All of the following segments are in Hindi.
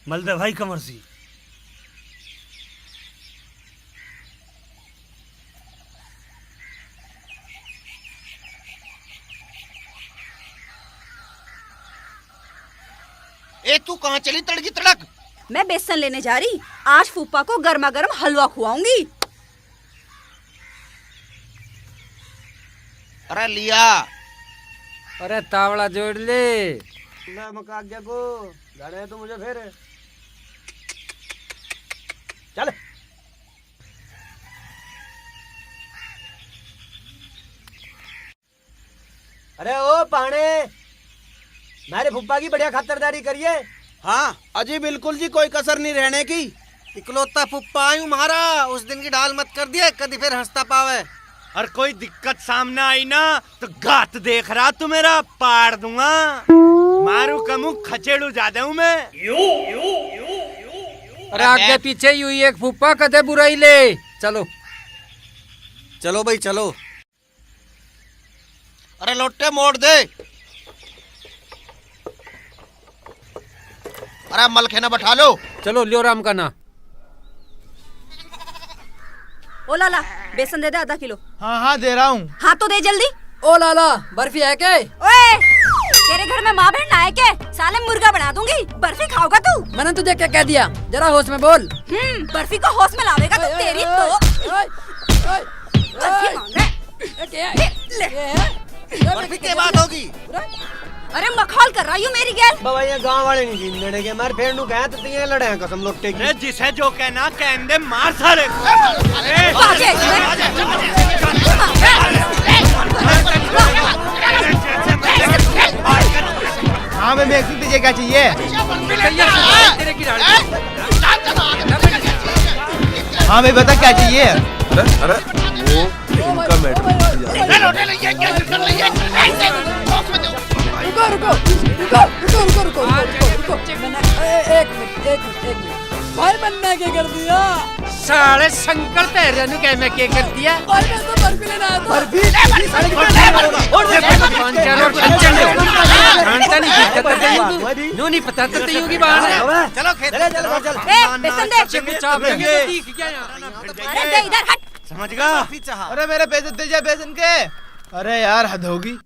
मल दे भाई कमर सी। ए तू कहाँ चली तड़की तड़क? मैं बेसन लेने जा रही। आज फूफा को गर्मा गर्म हलवा खुआऊंगी। अरे लिया। अरे तावड़ा जोड़ ले। मका आज्ञा को जाने तो मुझे फिर चल। अरे ओ पाने, मेरे फुप्पा की बढ़िया खातिरदारी करिए। हाँ अजी बिल्कुल जी, कोई कसर नहीं रहने की। इकलौता फुप्पा आयु मारा, उस दिन की ढाल मत कर दिए, कभी फिर हंसता पावे। और कोई दिक्कत सामने आई ना तो गात देख रहा तू मेरा पाड़ दूंगा। मारू कमू खचेड़ू ज्यादा हूँ मैं। अरे आगे पीछे ही हुई एक फुप्पा कदे बुराई ले। चलो चलो भाई चलो। अरे लोटे मोड़ दे। अरे मलखे ना बैठा लो। चलो लियो राम का ना। ओ लाला बेसन दे दे आधा किलो। हाँ हाँ दे रहा हूँ। हाँ तो दे जल्दी। ओ लाला बर्फी है क्या? ओए तेरे घर में माँ बहन आए के साले मुर्गा बना दूंगी। बर्फी खाओगा तू? मैंने तुझे क्या कह दिया, जरा होश में बोल। बर्फी को होश में लावेगा तो तेरी तो बर्फी मांग रहा है। बर्फी के बात होगी। अरे मखौल कर रही हूँ मेरी गैल। बाबा ये गांव वाले नहीं जीन लड़े के मार फेर नु कहे तो तीन लड़े हैं कसम लोटे की। अरे जिसे जो कहना कहन दे, मार सारे। हाँ मैं मैक्सी तुझे क्या चाहिए? हाँ भाई बता क्या चाहिए? अरे वो इनका मैटर। एक मिनट भाई बनना क्या कर दिया? साले शंकर तेरे ने क्या मैं क्या कर दिया? भाई मैं तो बर्फी लेना आया था। बर्फी? नो नहीं पता तो तेरी होगी बात। चलो खेत चलो चल। बेसन दे। अरे दे इधर हट। समझ गया? अरे मेरे पैसे दे जा बेसन के। अरे यार हद होगी।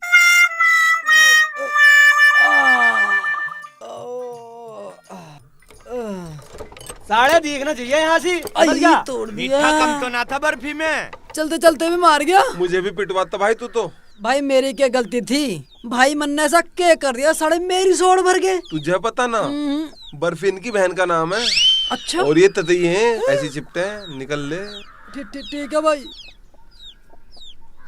साढ़े दिखना चाहिए यहाँ से। तोड़ मीठा कम तो ना था बर्फी में। चलते चलते भी मार गया। मुझे भी पिटवाता भाई तू तो। भाई मेरी क्या गलती थी? भाई मन ने ऐसा क्या कर दिया, साढ़े मेरी सोड़ भर गए। तुझे पता ना, बर्फी इनकी बहन का नाम है। अच्छा और ये ततई हैं, ऐसी चिपटे हैं, निकल ले। ठीक है भाई।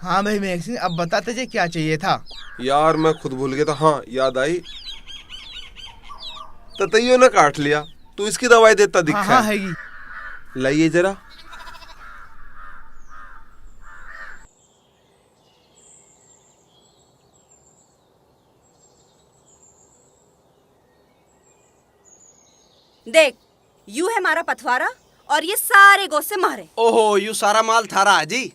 हाँ भाई मैक्सी अब बता तुझे क्या चाहिए था? यार मैं खुद भूल गया था। हाँ याद आई, ततइयों ने काट लिया, तू इसकी दवाई देता दिखा। हाँ हैगी। लाइए जरा। देख यू है हमारा पथवारा और ये सारे गोश्त से मारे। ओहो यू सारा माल थारा है जी।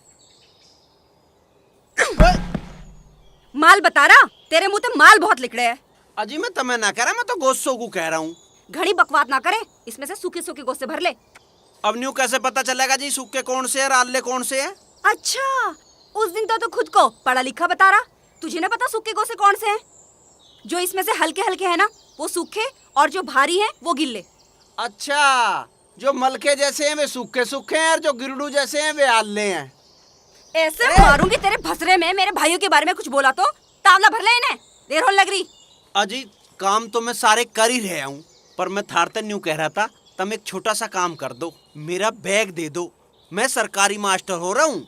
माल बता रहा, तेरे मुंह ते माल बहुत लिखड़े है। अजी मैं तुम्हें ना कह रहा, मैं तो गोश्तों को कह रहा हूँ। घड़ी बकवास ना करे, इसमें से सूखे सूखे गोश्त भर ले। अब न्यू कैसे पता चलेगा जी सूखे कौन से है, आले कौन से है? अच्छा उस दिन तो खुद को पढ़ा लिखा बता रहा, तुझे ना पता सूखे गोश्त कौन से हैं? जो इसमें से हल्के हल्के है ना वो सूखे और जो भारी है वो गिल्ले। अच्छा जो मलके जैसे हैं वे सूखे सूखे हैं और जो गिरडू जैसे हैं वे आले हैं। ऐसे मारूंगी तेरे भसरे में। मेरे भाइयों के बारे में कुछ बोला तो तावला भर ले इन्हें, देर हो लग रही। अजी काम तो मैं सारे कर ही रहा हूँ, पर मैं थारतन न्यू कह रहा था तुम एक छोटा सा काम कर दो, मेरा बैग दे दो, मैं सरकारी मास्टर हो रहा हूँ।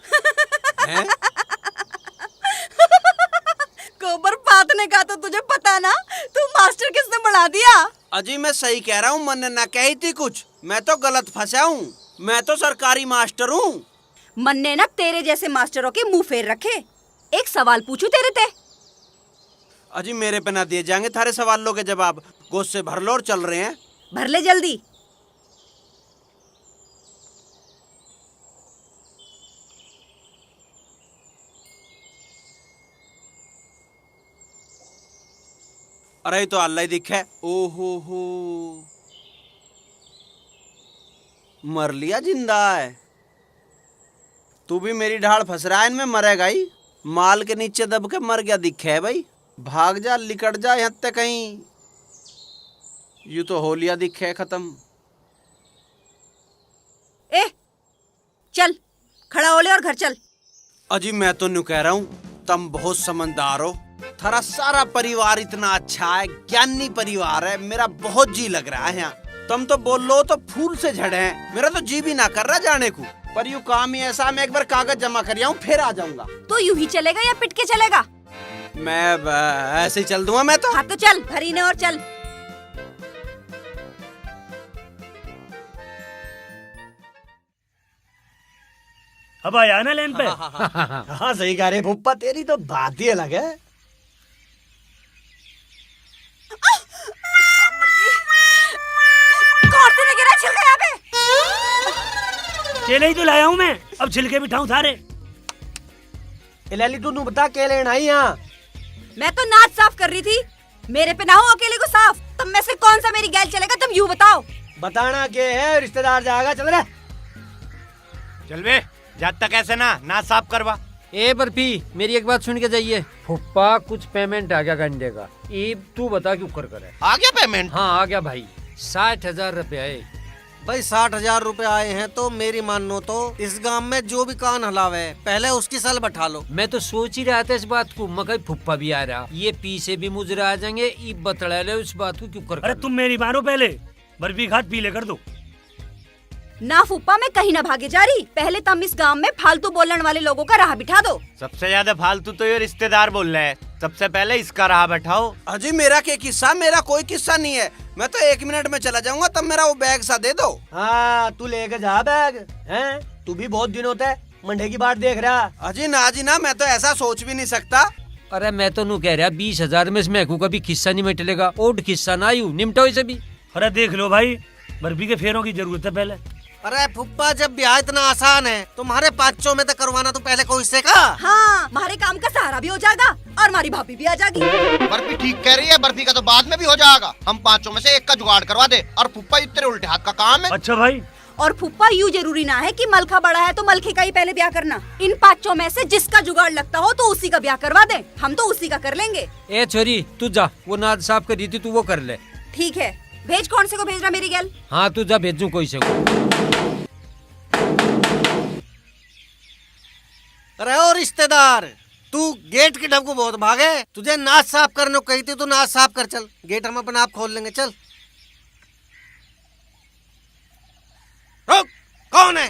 गोबर पातने का तो तुझे पता ना, तू मास्टर किसने बढ़ा दिया? अजी मैं सही कह रहा हूँ, मन ना कही थी कुछ, मैं तो गलत फंसा हूँ, मैं तो सरकारी मास्टर हूँ। मन ने ना तेरे जैसे मास्टरों के मुंह फेर रखे। एक सवाल पूछूं तेरे ते? अजी मेरे पे ना दिए जाएंगे थारे सवालों के जवाब, गोश्त से भर लो और चल रहे हैं। भर ले जल्दी। अरे तो अल्लाह ही दिखे। ओहो हो मर लिया जिंदा है। तू भी मेरी ढाल फंस रहा है, इनमें मरेगा ही। माल के नीचे दब के मर गया दिखे है भाई। भाग जा, लिकट जा यहाँ तक कहीं। यूं तो होलिया दिखे है खत्म। ए चल, खड़ा हो ले और घर चल। अजी मैं तो न्यू कह रहा हूँ, तुम बहुत समझदार हो। थारा सारा परिवार इतना अच्छा है, ज्ञानी परिवार है। मेरा बहुत जी लग रहा है यहाँ। तुम तो बोल लो तो फूल से झड़े हैं। मेरा तो जी भी ना कर रहा जाने को। पर यूँ काम ही ऐसा, मैं एक बार कागज जमा कर आऊँ फिर आ जाऊंगा। तो यूं ही चलेगा या पिट के चलेगा? मैं ऐसे ही चल दूंगा मैं तो। हाँ तो चल, भरी ने और चल। अब आया ना लेन पे। हाँ सही कह रहे फुप्पा, तेरी तो बात ही अलग है। कौन तूने गिरा छिलका यहाँ पे? केले ही तो लाया हूँ मैं, अब छिलके बिठाऊं थारे। लाली तू नू बता के लेना ही यहाँ। मैं तो नाच साफ कर रही थी। मेरे पे ना हो अकेले को साफ। तुम में से कौन सा मेरी गैल चलेगा, तुम यूं बताओ। बताना के है, रिश्तेदार जाएगा। चल रे चल बे, जब तक ऐसे ना साफ करवा। ए बर्फी, मेरी एक बात सुन के जाइए। फुप्पा कुछ पेमेंट आ गया गंडे का। ईब तू बता क्यों कर करे। आ गया पेमेंट? हाँ आ गया भाई, 60,000 रुपए आए। भाई 60,000 रुपए आए हैं तो मेरी मानो तो इस गांव में जो भी कान हलावे पहले उसकी सल बैठा लो। मैं तो सोच ही रहा था इस बात को, मगर फुप्पा भी आ रहा, ये पी से भी मुजरा आ जाएंगे। ईब बतला ले उस बात को क्यों कर। अरे तुम मेरी मारो पहले, बर्फी खाद पीले कर दो। ना फूफा, मैं कहीं ना भागे जा रही। पहले तुम इस गांव में फालतू बोलने वाले लोगों का राह बिठा दो। सबसे ज्यादा फालतू तो ये रिश्तेदार बोल रहे हैं। सबसे पहले इसका राह बैठाओ। अजी मेरा क्या किस्सा? मेरा कोई किस्सा नहीं है। मैं तो 1 मिनट में चला जाऊंगा, तब मेरा वो बैग सा दे दो। हाँ तू लेके जा बैग। हैं तू भी बहुत दिन होता है मंडे की बात देख रहा। अजी ना, मैं तो ऐसा सोच भी नहीं सकता। अरे मैं तो नू कह रहा 20,000 में इसमें का भी किस्सा नहीं मिटलेगा। ओड किस्सा ना यू निमटो इसे भी। अरे देख लो भाई, बर्फी के फेरों की जरूरत है पहले। अरे फुप्पा, जब ब्याह इतना आसान है तुम्हारे 500 में तो करवाना तो पहले कोई से का। हाँ, हमारे काम का सहारा भी हो जाएगा और हमारी भाभी भी आ जाएगी। बर्फी ठीक कह रही है, बर्फी का तो बाद में भी हो जाएगा। हम 500 में से एक का जुगाड़ करवा दे। और फुप्पा इतने उल्टे हाथ का काम है। अच्छा भाई। और फुप्पा, यूं जरूरी ना है कि मलखा बड़ा है तो मलखे का ही पहले ब्याह करना। इन 500 में से जिसका जुगाड़ लगता हो तो उसी का ब्याह करवा दे। हम तो उसी का कर लेंगे। ए छोरी तू जा, वो नाद साफ कर रही थी तू वो कर ले। ठीक है, भेज। कौन से को भेज रहा मेरी गैल? हाँ तू जा, भेजू कोई से को। अरे ओ रिश्तेदार, तू गेट की ढब को बहुत भागे। तुझे नाच साफ करने को कही थी, तू नाच साफ कर। चल, गेट हम अपने आप खोल लेंगे। चल। रुक, कौन है?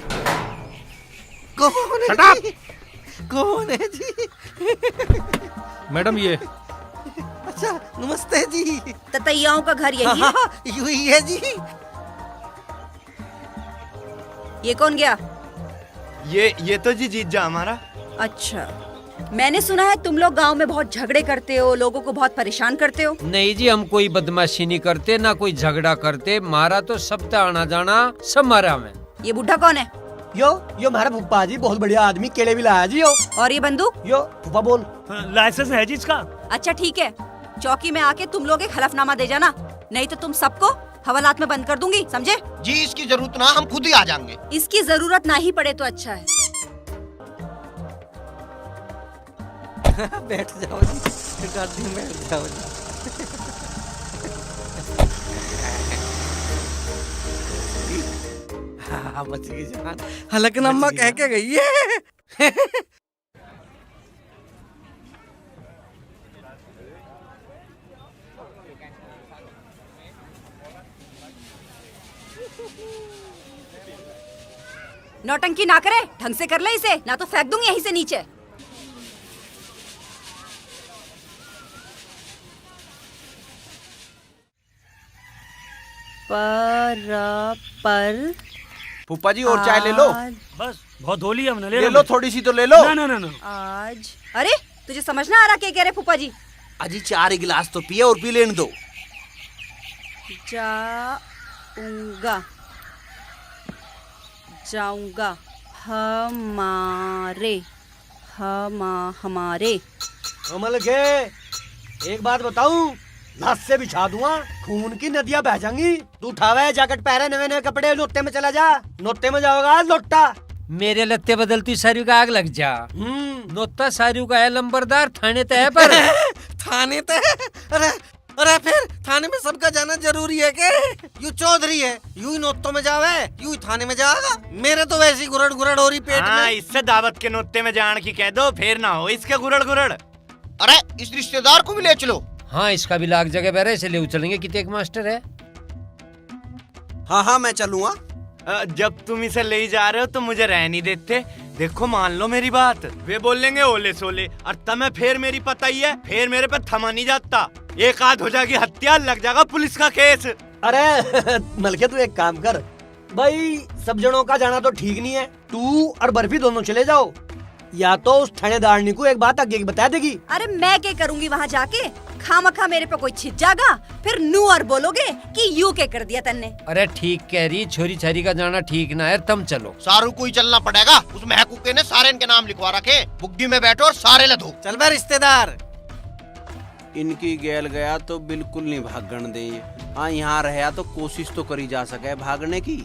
कौन है जी? कौन है जी? मैडम ये। अच्छा, नमस्ते जी। ततैयाओं का घर यही है? हाँ, यूं ही है जी। ये कौन गया? ये तो जी जीजा हमारा। अच्छा, मैंने सुना है तुम लोग गांव में बहुत झगड़े करते हो, लोगों को बहुत परेशान करते हो। नहीं जी, हम कोई बदमाशी नहीं करते, ना कोई झगड़ा करते। मारा तो सब आना जाना सब मारा में। ये बुढ़ा कौन है? यो हमारा फुप्पा जी, बहुत बढ़िया आदमी, केले भी लाया जी। यो और ये बंदूक? यो फुप्पा बोल। लाइसेंस है जी इसका। अच्छा ठीक है, चौकी में आके तुम लोग एक हलफनामा दे जाना, नहीं तो तुम सबको हवालात में बंद कर दूंगी, समझे? जी इसकी जरूरत ना, हम खुद ही आ जाएंगे। इसकी जरूरत ना ही पड़े तो अच्छा है। बैठ जाओ जी, गाड़ी में बैठ जाओ जी। हाँ, बच गई जान। हलकनम्मा कह के गई है। नौटंकी ना करे, ढंग से कर ले इसे, ना तो फेंक दूंगी यहीं से नीचे। पर फूफा जी और चाय ले लो। बस बहुत होली हमने ले लो, थोड़ी सी तो ले लो। ना। आज अरे तुझे समझ ना आ रहा क्या कह रहे फूफा जी? अजी 4 गिलास तो पिए और पी लेने दो। जाऊंगा हमारे कमल के एक बात बताऊं, लाश से बिछा दूंगा, खून की नदियां बह जाएंगी। तू उठावे जैकेट पहरे, नवे नवे कपड़े, नोते में चला जा। नोते में जाओगा लोटा। मेरे लत्ते बदलती सारियों का आग लग जा। नोता सारियों का है लंबरदार, थाने तय पर। थाने ते? अरे फिर थाने में सबका जाना जरूरी है के? यू चौधरी है, यू ही नोतों में जावे, यू ही थाने में जाएगा। मेरे तो वैसी गुरड़ गुरड़ हो रही पेट हाँ, में। इससे दावत के नोते में जान की कह दो, फिर ना हो इसके गुरड़ गुरड़। अरे इस रिश्तेदार को भी ले चलो। हाँ, इसका भी लाख जगह बहरे, इसे ले चलेंगे। कितने एक मास्टर है? हाँ हाँ मैं चलूंगा। जब तुम इसे ले जा रहे हो तो मुझे रह नहीं देते। देखो मान लो मेरी बात, वे बोलेंगे ओले सोले और तमें फिर मेरी पता ही है, फिर मेरे पे थमा नहीं जाता। एक आध हो जाएगी हत्या, लग जाएगा पुलिस का केस। अरे मलके तू एक काम कर भाई, सब जनों का जाना तो ठीक नहीं है। तू और बर्फी दोनों चले जाओ, या तो उस थानेदारनी को एक बात आगे की बता देगी। अरे मैं क्या करूंगी वहाँ जाके? खामखा मेरे पे कोई छिप जागा, फिर नू और बोलोगे कि यू के कर दिया तन्ने। अरे ठीक कह रही, छोरी छारी का जाना ठीक ना है, तुम चलो। सारू को ही चलना पड़ेगा, उस महकूके ने सारे इनके नाम लिखवा रखे। बुग्गी में बैठो और सारे लधो। चल बे रिश्तेदार। इनकी गैल गया तो बिल्कुल नहीं भागण दे। हाँ यहाँ रहा तो कोशिश तो करी जा सके भागने की।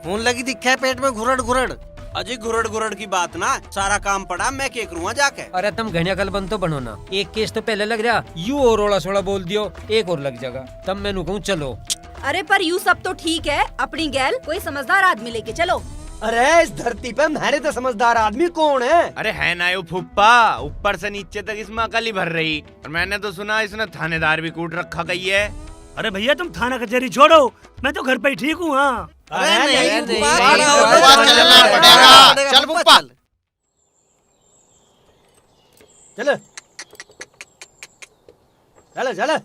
खून लगी दिखे पेट में घुरड़ घुरड़। अजय घुरड़ घुरड़ की बात ना, सारा काम पड़ा, मैं क्या करूँगा जाके। अरे तुम घनिया कल बन तो बनो ना। एक केस तो पहले लग रहा, यू और रोड़ा सोड़ा बोल दियो, एक और लग जाएगा। तब मैं कहूँ चलो। अरे पर यू सब तो ठीक है, अपनी गैल कोई समझदार आदमी लेके चलो। अरे इस धरती पे मेरे तो समझदार आदमी कौन है? अरे है ना यो फुप्पा, ऊपर से नीचे तक इसमें अकल ही भर रही। और मैंने तो सुना इसने थानेदार भी कूट रखा गई है। अरे भैया तुम थाना कचहरी छोड़ो, मैं तो घर पे ही ठीक हूँ। हाँ अरे नहीं, चलना पड़ेगा। चल बुप्पा। चलो चलो चलो।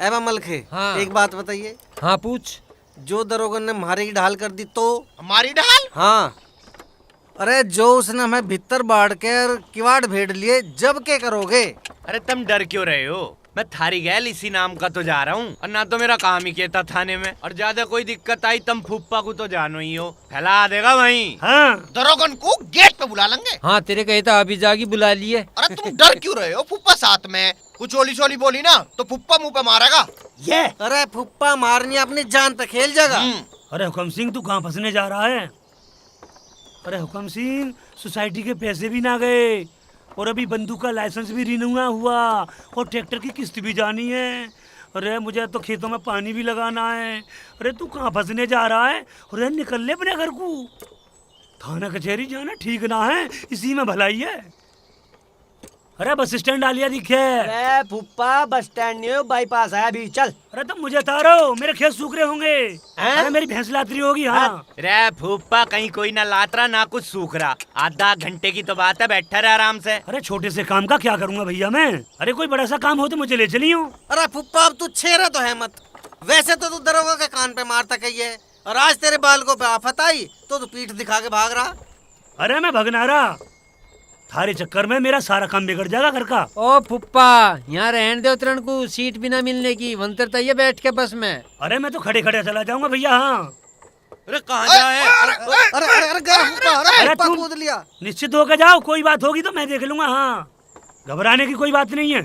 ए मलखे, हाँ। एक बात बताइए। हाँ पूछ। जो दरोगन ने मारे की ढाल कर दी तो? हमारी ढाल? हाँ। अरे जो उसने हमें भीतर बाढ़ कर किवाड़ भेड़ लिए, जब क्या करोगे? अरे तुम डर क्यों रहे हो? मैं थारी गैल इसी नाम का तो जा रहा हूँ, और ना तो मेरा काम ही कहता थाने में। और ज्यादा कोई दिक्कत आई तुम फुप्पा को तो जानो ही हो, फैला देगा वहीं। हाँ दरोगन को गेट पे बुला लेंगे। हाँ तेरे कहे था अभी जागी बुला लिए। अरे तुम डर क्यों रहे हो? फुप्पा साथ में, कुछ ओली सोली बोली ना तो फुप्पा मुंह पे मारेगा। ये अरे फुप्पा मारनी अपनी जान पे खेल जाएगा। अरे हुक्म सिंह तू कहाँ फंसने जा रहा है? अरे हुक्म सिंह, सोसाइटी के पैसे भी ना गए, और अभी बंदूक का लाइसेंस भी रिन्यू ना हुआ, और ट्रैक्टर की किस्त भी जानी है। अरे मुझे तो खेतों में पानी भी लगाना है। अरे तू कहाँ फंसने जा रहा है? अरे निकल ले अपने घर को। थाना कचहरी जाना ठीक ना है, इसी में भलाई है। अरे बस स्टैंड आलिया दिखे। अरे फुप्पा बस स्टैंड नहीं हो, बाईपास है अभी, चल। अरे तुम मुझे तारो, मेरे खेत सूख रहे होंगे। हैं? अरे मेरी भैंस लातरी होगी। हाँ रे फुप्पा, कहीं कोई ना लातरा ना कुछ सूख रहा। आधा घंटे की तो बात है, बैठा रहे आराम से। अरे छोटे से काम का क्या करूंगा भैया मैं? अरे कोई बड़ा सा काम हो तो मुझे ले चलियो। अरे फुप्पा अब तू छेरा तो है मत। वैसे तो तू दरोगा के कान पे मारता कही है, और आज तेरे बालकों पे आफत आई तो तू पीठ दिखा के भाग रहा। अरे मैं भगनारा, थारे चक्कर में मेरा सारा काम बिगड़ जाएगा घर का। ओ फुप्पा, यहाँ रहने दो तरण को, सीट भी ना मिलने की वंतर तय बैठ के बस में। अरे मैं तो खड़े खड़े चला जाऊंगा भैया। हाँ अरे कहाँ जाए? अरे अरे अरे गया फुप्पा, अरे अरे फुप्पा तुम- कूद लिया। निश्चित होकर जाओ, कोई बात होगी तो मैं देख लूंगा। हाँ घबराने की कोई बात नहीं है।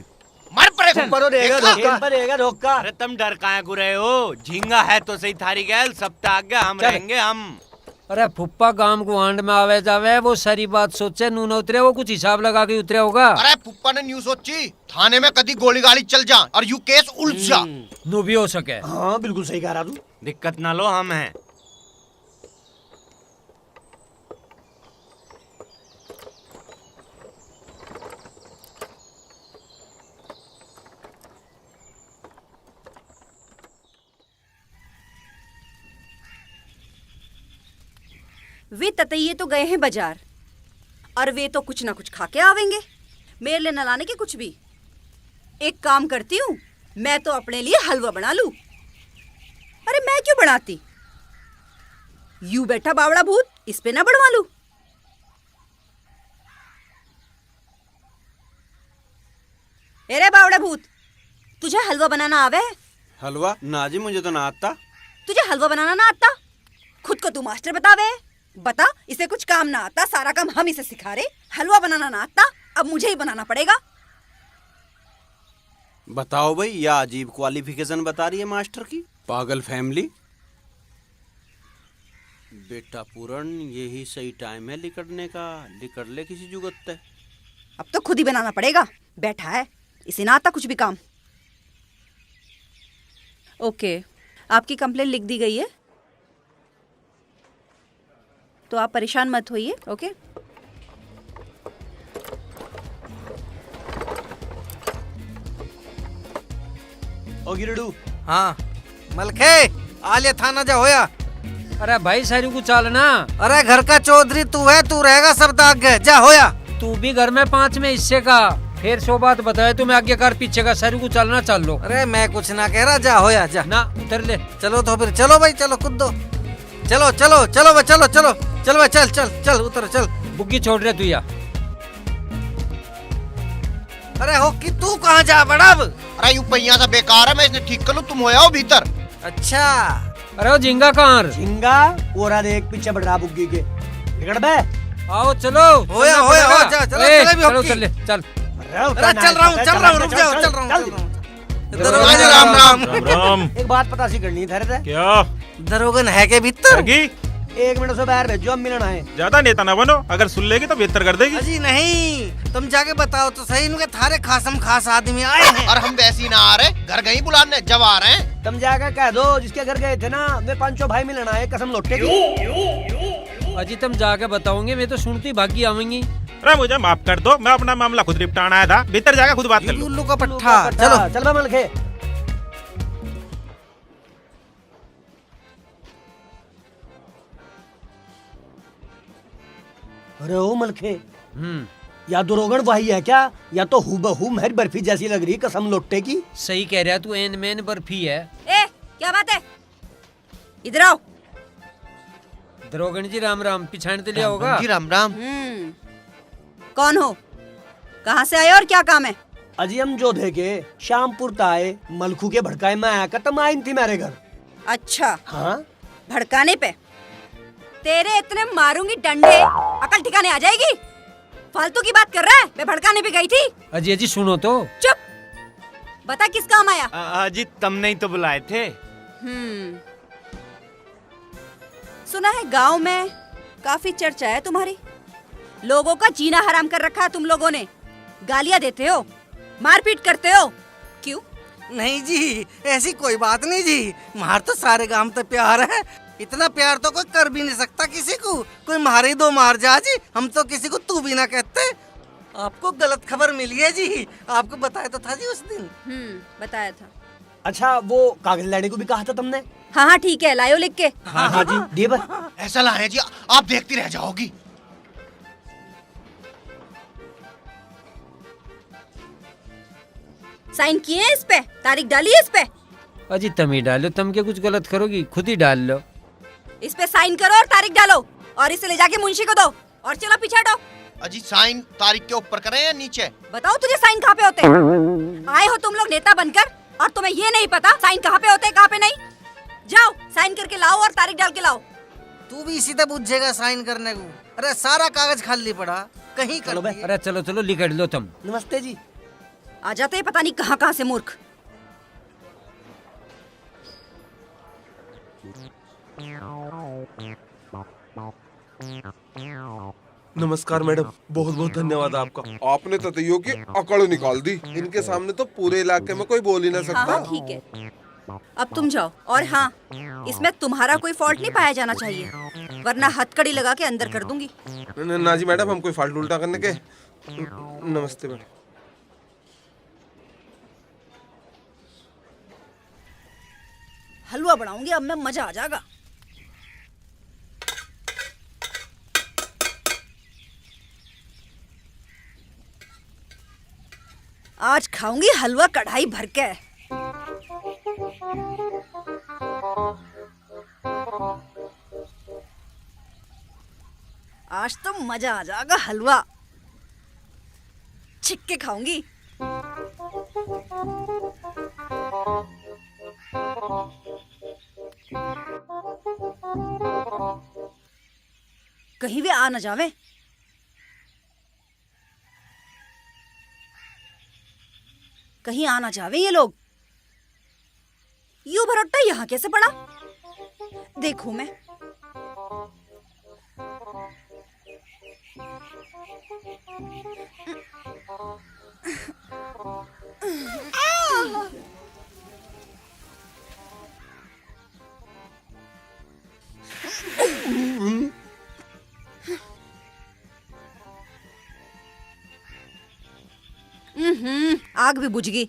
मार पड़े ऊपर तो देगा धोखा, ऊपर देगा धोखा। अरे तुम डर काहे को रहे हो? झींगा है तो सही थारी गैल, सब आगे हम चल। रहेंगे हम। अरे फुप्पा गांव को आंड में आवे जावे, वो सारी बात सोचे नू न उतरे, वो कुछ हिसाब लगा के उतरे होगा। अरे फुप्पा ने न्यूज सोची, थाने में कभी गोली गाली चल जा और यू केस उलझ जा। नू भी हो सके। हाँ बिल्कुल सही कह रहा तू। दिक्कत ना लो, हम हैं। वे ततैये तो गए हैं बाजार, और वे तो कुछ ना कुछ खा के आवेंगे, मेरे लिए न लाने के कुछ भी। एक काम करती हूँ, मैं तो अपने लिए हलवा बना लूं। अरे मैं क्यों बनाती? यू बैठा बावड़ा भूत, इस पे ना बनवा लूं? अरे बावड़ा भूत, तुझे हलवा बनाना आवे? हलवा ना जी, मुझे तो ना आता। तुझे हलवा बनाना ना आता? खुद को तू मास्टर बतावे। बता, इसे कुछ काम ना आता, सारा काम हम इसे सिखा रहे। हलवा बनाना ना आता, अब मुझे ही बनाना पड़ेगा। बताओ भाई, या अजीब क्वालिफिकेशन बता रही है मास्टर की। पागल फैमिली। बेटा पूरन, यही सही टाइम है लिकड़ने का। लिकड़ ले किसी जुगत ते। अब तो खुद ही बनाना पड़ेगा। बैठा है, इसे ना आता कुछ भी काम। ओके, आपकी कंप्लेंट लिख दी गई है, तो आप परेशान मत होइए। ओके, ओ गिरडू, हाँ मलखे, आलिया थाना जा होया। अरे भाई सारू को चलना। अरे घर का चौधरी तू है, तू रहेगा सब दाग गए, जा होया। तू भी घर में 5 में हिस्से का। फिर 100 बात बताए तो मैं आगे कर पीछे का। सारू को चलना, चल लो। अरे मैं कुछ ना कह रहा, जा होया जा। ना उतर ले। चलो तो फिर चलो भाई, चलो कूद दो। चलो चलो चलो भाई, चलो चलो चलो भाई, चल चल चल उतर चल। बुग्गी छोड़ रहे तू या। अरे हो कि तू कहाँ जा बड़ा अब? अरे यू पहिया सा बेकार है, मैं इसे ठीक कर लूं, तुम हो आओ भीतर। अच्छा, अरे वो झिंगा कहाँ? झिंगा वो रहा देख पीछे बढ़ रहा बुग्गी के। निकल बे। आओ चलो। होया होया हो जा, चलो ए, चलो भी चलो होकी। चल ले, चल। अरे चल रहा हूँ, रुक जाओ, चल रहा हूँ। दरोगन राम राम। राम। एक बात पता सी करनी है थे। क्या? दरोगन है के भीतर? लगी? 1 मिनट से बाहर भेजो, हम मिलना है। ज्यादा नेता ना बनो, अगर सुन लेगी तो बेहतर कर देगी। अजी नहीं, तुम जाके बताओ तो सही, इनके थारे खासम खास आदमी आए हैं। और हम वैसे ही ना आ रहे, घर गई बुलाने, जब आ रहे हैं। तुम जाकर कह दो जिसके घर गए थे ना, वे 5 भाई मिलना है, कसम लौटे की। अजी तुम जाके बताओगे, मैं तो सुनती भागी आवेंगी। अरे मुझे माफ कर दो, मैं अपना मामला खुद निपटाना आया था। भीतर जाकर खुद बात कर लो। उल्लू का पट्टा। चलो चल बे मलखे। अरे ओ मलखे, या दरोगन वही है क्या, या तो हूबहू मेरी बर्फी जैसी लग रही, कसम लोटे की। सही कह रहा तू, एन मैन बर्फी है। ए, क्या बात है? इधर आओ। दरोगन जी राम राम। पिछाड़ ते लिया होगा। जी राम राम। कौन हो, कहाँ से आए और क्या काम है? अजी हम जो थे के शामपुर आए, मलखू के भड़काए में आया खत्म आई थी मेरे घर। अच्छा, हाँ भड़काने पे तेरे इतने मारूंगी डंडे, अकल ठिकाने आ जाएगी। फालतू की बात कर रहा है, मैं भड़काने पे गई थी। अजी अजी सुनो तो। चुप, बता किस काम आया? अजी तुमने ही तो बुलाए थे। सुना है गांव में काफी चर्चा है तुम्हारी, लोगों का जीना हराम कर रखा है तुम लोगों ने। गालियां देते हो, मारपीट करते हो, क्यों? नहीं जी, ऐसी कोई बात नहीं जी। मार तो सारे गांव पे प्यार है, इतना प्यार तो कोई कर भी नहीं सकता किसी को। कोई मारे दो मार जा जी, हम तो किसी को तू भी ना कहते। आपको गलत खबर मिली है जी, आपको बताया तो था जी उस दिन। बताया था। अच्छा, वो कागज लाने को भी कहा था तुमने? हाँ हाँ ठीक है, लायो लिख के। हाँ हाँ जी, दिए बस। ऐसा लाए जी, आप देखती रह जाओगी। साइन किए हैं इस पे, तारीख डाली है इस पे। अजी तुम ही डालो, तुम क्या कुछ गलत करोगी, खुद ही डाल लो। इस पे साइन करो और तारीख डालो, और इसे ले जाके मुंशी को दो, और चलो पीछे हटो। अजी साइन तारीख के ऊपर करें या नीचे? बताओ तुझे साइन कहाँ पे होते हैं? आए हो तुम लोग नेता बनकर, और तुम्हें ये नहीं पता साइन कहाँ पे होते हैं कहाँ पे नहीं। जाओ साइन करके लाओ और तारीख डाल के लाओ। तू भी इसी तरह पूछेगा साइन करने को? अरे सारा कागज खाली पड़ा, कहीं कर दिए। अरे चलो चलो लिख लो तुम। नमस्ते जी। आ जाते हैं पता नहीं कहाँ कहाँ से मूर्ख। नमस्कार मैडम, बहुत बहुत धन्यवाद आपका। आपने ततैयों की अकड़ निकाल दी। इनके सामने तो पूरे इलाके में कोई बोल ही ना सकता। हाँ ठीक है, अब तुम जाओ। और हाँ, इसमें तुम्हारा कोई फॉल्ट नहीं पाया जाना चाहिए, वरना हथकड़ी लगा के अंदर कर दूंगी। ना जी मैडम, हम कोई फाल्ट उल्टा करने के। नमस्ते मैडम। हलवा बनाऊंगी अब मैं, मजा आ जाएगा। आज खाऊंगी हलवा कढ़ाई भर के। आज तो मजा आ जाएगा, हलवा छिक के खाऊंगी। कहीं भी आ न जावे। कहीं आ ना जावे ये लोग। यू भरोट्टा यहाँ कैसे पड़ा? देखू मैं। आग भी बुझ गई।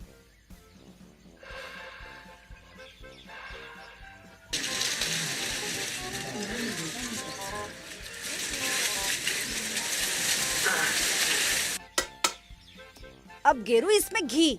अब गेरू इसमें घी।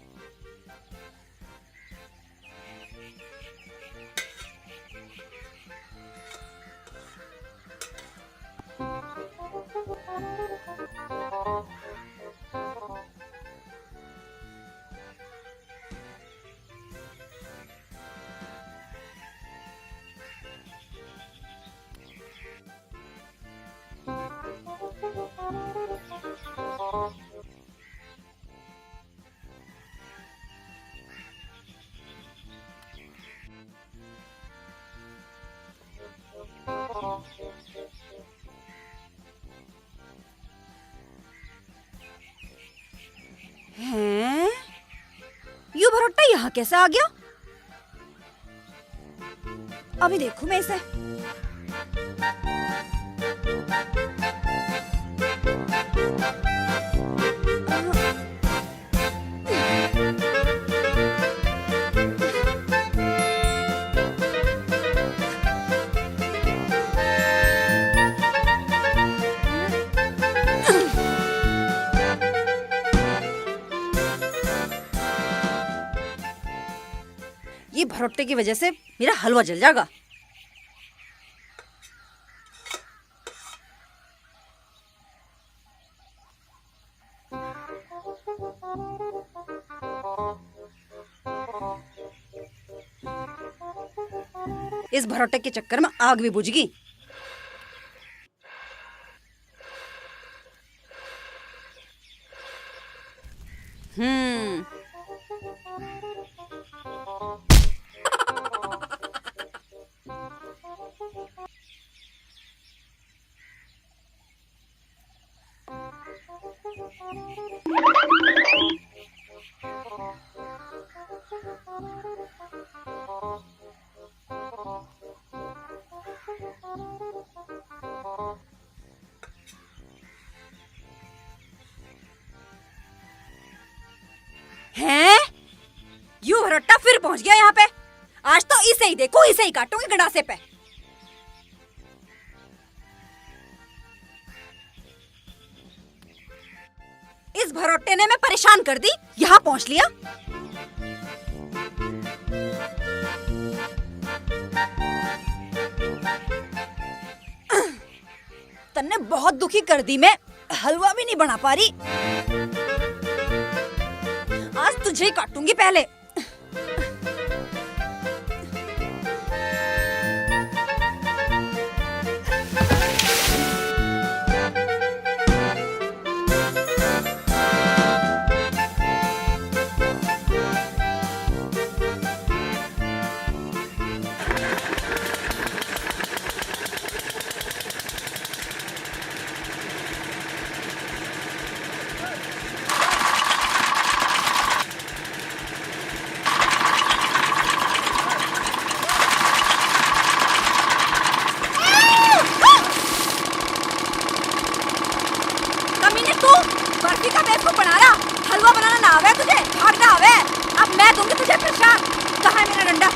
हैं? यू भरोट्टा यहाँ कैसे आ गया? अभी देखूं मैं इसे। ये भरोट्टे की वजह से मेरा हलवा जल जाएगा। इस भरोट्टे के चक्कर में आग भी बुझ गई। हैं? यू भरोट्टा फिर पहुंच गया यहाँ पे। आज तो इसे ही देखो, इसे ही काटूंगी गंडासे पे। इस भरोट्टे ने मैं परेशान कर दी, यहाँ पहुंच लिया। तन्ने बहुत दुखी कर दी, मैं हलवा भी नहीं बना पा रही। आज तुझे ही काटूंगी पहले। बर्फी का बेवकूफ बना रहा, हलवा बनाना ना आवे तुझे, भागना आवे। अब मैं दूंगी तुझे प्रसाद। कहाँ है मेरा डंडा?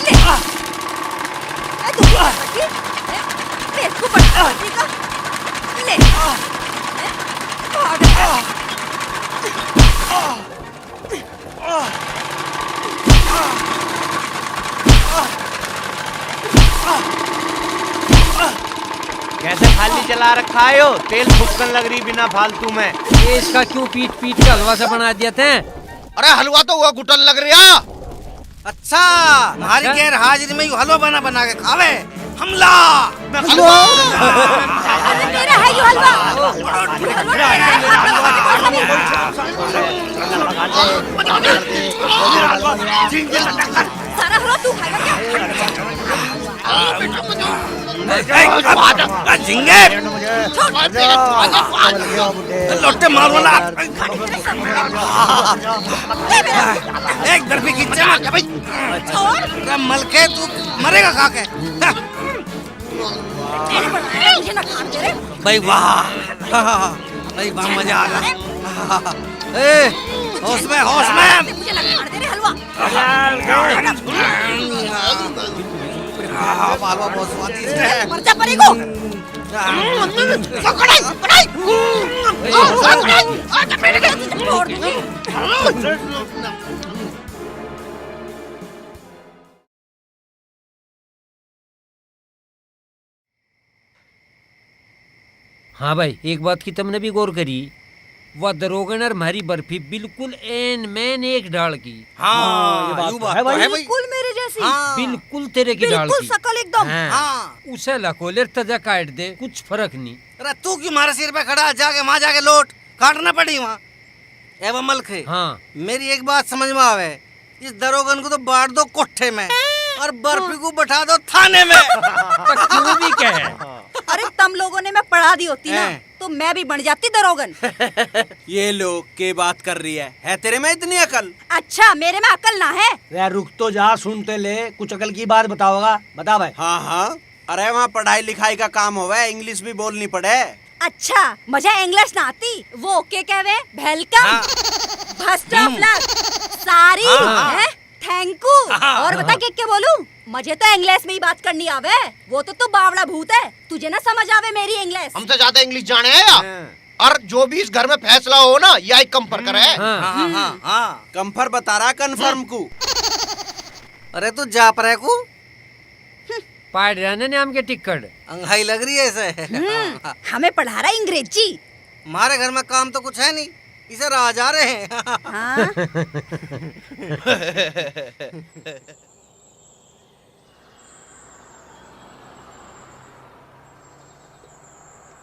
ले मैं दूंगी बर्फी, बेवकूफ बना बर्फी का। ले कैसे खाली चला रखा है हो? तेल फुकन लग रही बिना फालतू में। ये इसका क्यों पीट पीट के हलवा से बना दिए थे? अरे हलवा तो हुआ घुटन लग रहा। अच्छा, हमारी गैर हाजिरी में यू हलवा बना बना के खावे। हमला। अरे मेरा है ये हलवा। सारा हलवा तू खाएगा क्या? झिंगे लोटे मारो ना। एक बर्फी खींचे मत भाई। अरे मलके तू मरेगा खा के। मुझे ना खान दे रे। भाई वाह भाई वाह मजा आ गया। ए होश में होश में। मुझे ना खान दे रे हलवा। हलवा बहुत स्वादिष्ट है। मर जा परेगो। हाँ भाई, एक बात की तुमने भी गौर करी, वह दरोगन और हमारी बर्फी बिल्कुल एन मैन एक डाल की। हाँ ये बात यूं तो है भाई। भाई। बिल्कुल मेरे जैसी। हाँ। बिल्कुल तेरे की डाल बिल्कुल की। शकल एकदम। हाँ। उसे लकोले तजा काट दे, कुछ फर्क नहीं। अरे तू क्यों हमारे सिर पे खड़ा? जाके वहाँ जाके लौट, काटना पड़ी वहाँ। एवं मलखे हाँ मेरी एक बात समझ में आवे, इस दरोगन को तो बांट दो कोठे में और बर्फी को बैठा दो थाने में। तो क्यों भी कहे? अरे तुम लोगों ने मैं पढ़ा दी होती ना हैं। तो मैं भी बन जाती दरोगन। ये लोग के बात कर रही है तेरे में इतनी अकल? अच्छा मेरे में अकल ना है? यार रुक तो जा, सुनते ले, कुछ अकल की बात बताओगा, बता भाई। हाँ हाँ, अरे वहाँ पढ़ाई लिखाई का काम होवे, इंग्लिश भी बोलनी पड़े। अच्छा मुझे इंग्लिश ना आती, वो के कहवे वेलकम, फर्स्ट ऑफ लक, सारी है, थैंक यू, और बता के बोलूं? मुझे तो इंग्लिश में ही बात करनी आवे, वो तो तू बावड़ा भूत है, तुझे ना समझ आवे मेरी इंग्लिश। हमसे ज्यादा इंग्लिश जाने है या? और जो भी इस घर में फैसला हो ना, यही कंफर करे। हाँ। कंफर बता रहा कन्फर्म को। अरे तू जा पर को पाड़ रहने ने हमके टिकट अंगाई लग रही है ऐसे। हमें पढ़ा रहा अंग्रेजी। हमारे घर में काम तो कुछ है नहीं, इसे राह जा रहे हैं। हाँ?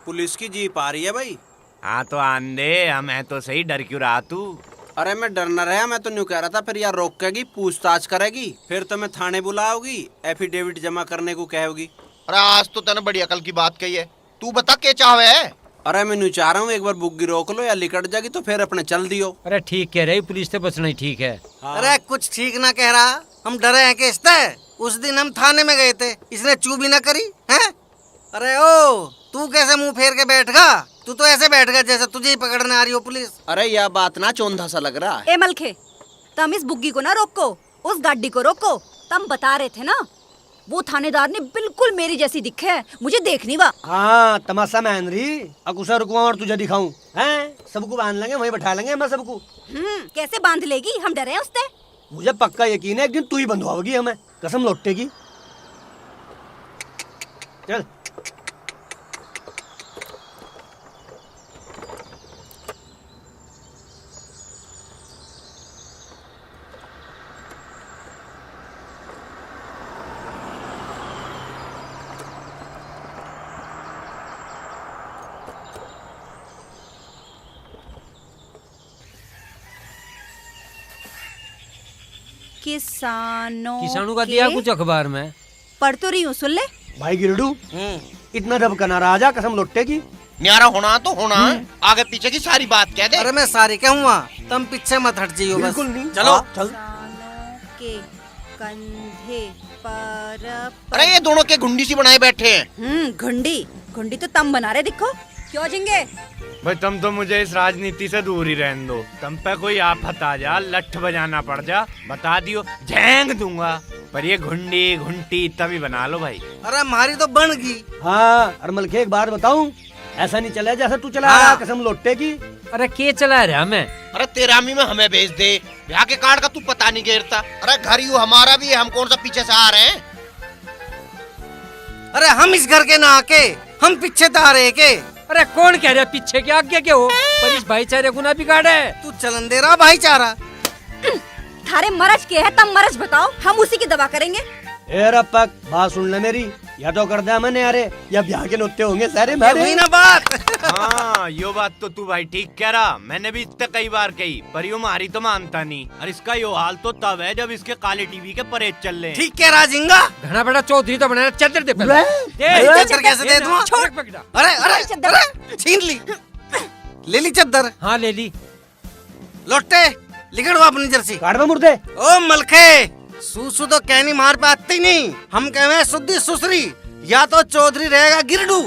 पुलिस की जीप आ रही है भाई। हाँ तो आंदे, हम है तो सही, डर क्यों रहा तू? अरे मैं डर न रहा, मैं तो न्यू कह रहा था, फिर यार रोकेगी, पूछताछ करेगी, फिर तो मैं थाने बुलाओगी, एफिडेविट जमा करने को कहोगी। अरे आज तो तने बड़ी अकल की बात कही है, तू बता क्या चाहे है? अरे मैं न्यू चाह रहा हूँ एक बार बुग्गी रोक लो या लिकट जाएगी तो फिर अपने चल दियो। अरे ठीक कह रही, पुलिस से बचना ही ठीक है। अरे कुछ ठीक ना कह रहा, हम डरे हैं कि इससे। उस दिन हम थाने में गए थे, इसने चू भी ना करी है। अरे ओ तू कैसे मुंह फेर के बैठ गा? तू तो ऐसे बैठ गया जैसे तुझे ही पकड़ने आ रही हो पुलिस। अरे यह बात ना चौंधा सा लग रहा है। ए मलखे, तुम इस बुग्गी को ना रोको, उस गाड़ी को रोको। तुम बता रहे थे ना, वो थानेदार ने बिल्कुल मेरी जैसी दिखे है, मुझे देखनी बा। हाँ तमाशा में हेनरी, अकुशा रुकवा और तुझे दिखाऊं हैं? सबको बांध लेंगे, वहीं बैठा लेंगे मैं सबको। कैसे बांध लेगी? हम डरे हैं उससे। मुझे पक्का यकीन है एक दिन तू ही बंधवाओगी हमें, कसम लौटेगी। चल किसानों का दिया कुछ अखबार में, पढ़ तो रही हूँ, सुन ले। भाई गिरडू, इतना रब का ना राजा, कसम लौटेगी। न्यारा होना तो होना, आगे पीछे की सारी बात कह दे। अरे मैं सारी कहूँगा, तुम पीछे मत हट जाइयो बस। बिल्कुल नहीं। चलो चल। किसानों के कंधे पर अरे ये दोनों के घुंडी सी बनाए बैठे हैं। घुंडी घुंडी तो तुम बना रहे, दिखो क्यों झिंगे। भाई तुम तो मुझे इस राजनीति से दूर ही रहने दो। तुम पे कोई आफत आ जा, लठ बजाना पड़ जा, बता दियो झेंग दूंगा। पर ये घुंडी घुंटी तभी बना लो भाई। अरे हमारी तो बन गई। हाँ और मलखे एक बात बताऊं, ऐसा नहीं चला जैसा तू चला रहा, कसम लौटेगी। अरे के चला रहा मैं? अरे तेरामी में हमें भेज दे, ब्याह के कार्ड का तू पता नहीं घेरता। अरे घर यू हमारा भी है, हम कौन सा पीछे से आ रहे हैं? अरे हम इस घर के ना आके हम पीछे तो आ रहे के। अरे कौन कह रहा पीछे के आगे के हो? पर इस भाईचारे को ना बिगाड़े। तू चलन दे रहा भाईचारा। थारे मरज के है, तब मरज बताओ, हम उसी की दवा करेंगे। ए रपक, बात सुन ले मेरी, या तो कर दे मैंने यारे या ब्याह के नुत्ते होंगे सारे ये मेरे। हुई ना बात। हाँ यो बात तो तू भाई ठीक कह रहा, मैंने भी इतने कई बार कही पर यो मारी तो मानता नहीं। और इसका यो हाल तो तब है जब इसके काले टीवी के परेड चल रहे हैं। ठीक कह रहा जिंगा। घना बड़ा चौधरी तो बनाना, चद्दर दे पहले। अरे चद्दर कैसे दे दूं? छोड़ पकड़ा। अरे अरे छीन ली, ले ली चद्दर। हाँ ले ली। लौटे लिखड़ वो अपनी जर्सी। काट में मुर्दे। ओ मलखे, सूसू तो कहनी मार पे आती नहीं, हम कहे शुद्धि सुसरी। या तो चौधरी रहेगा गिरडू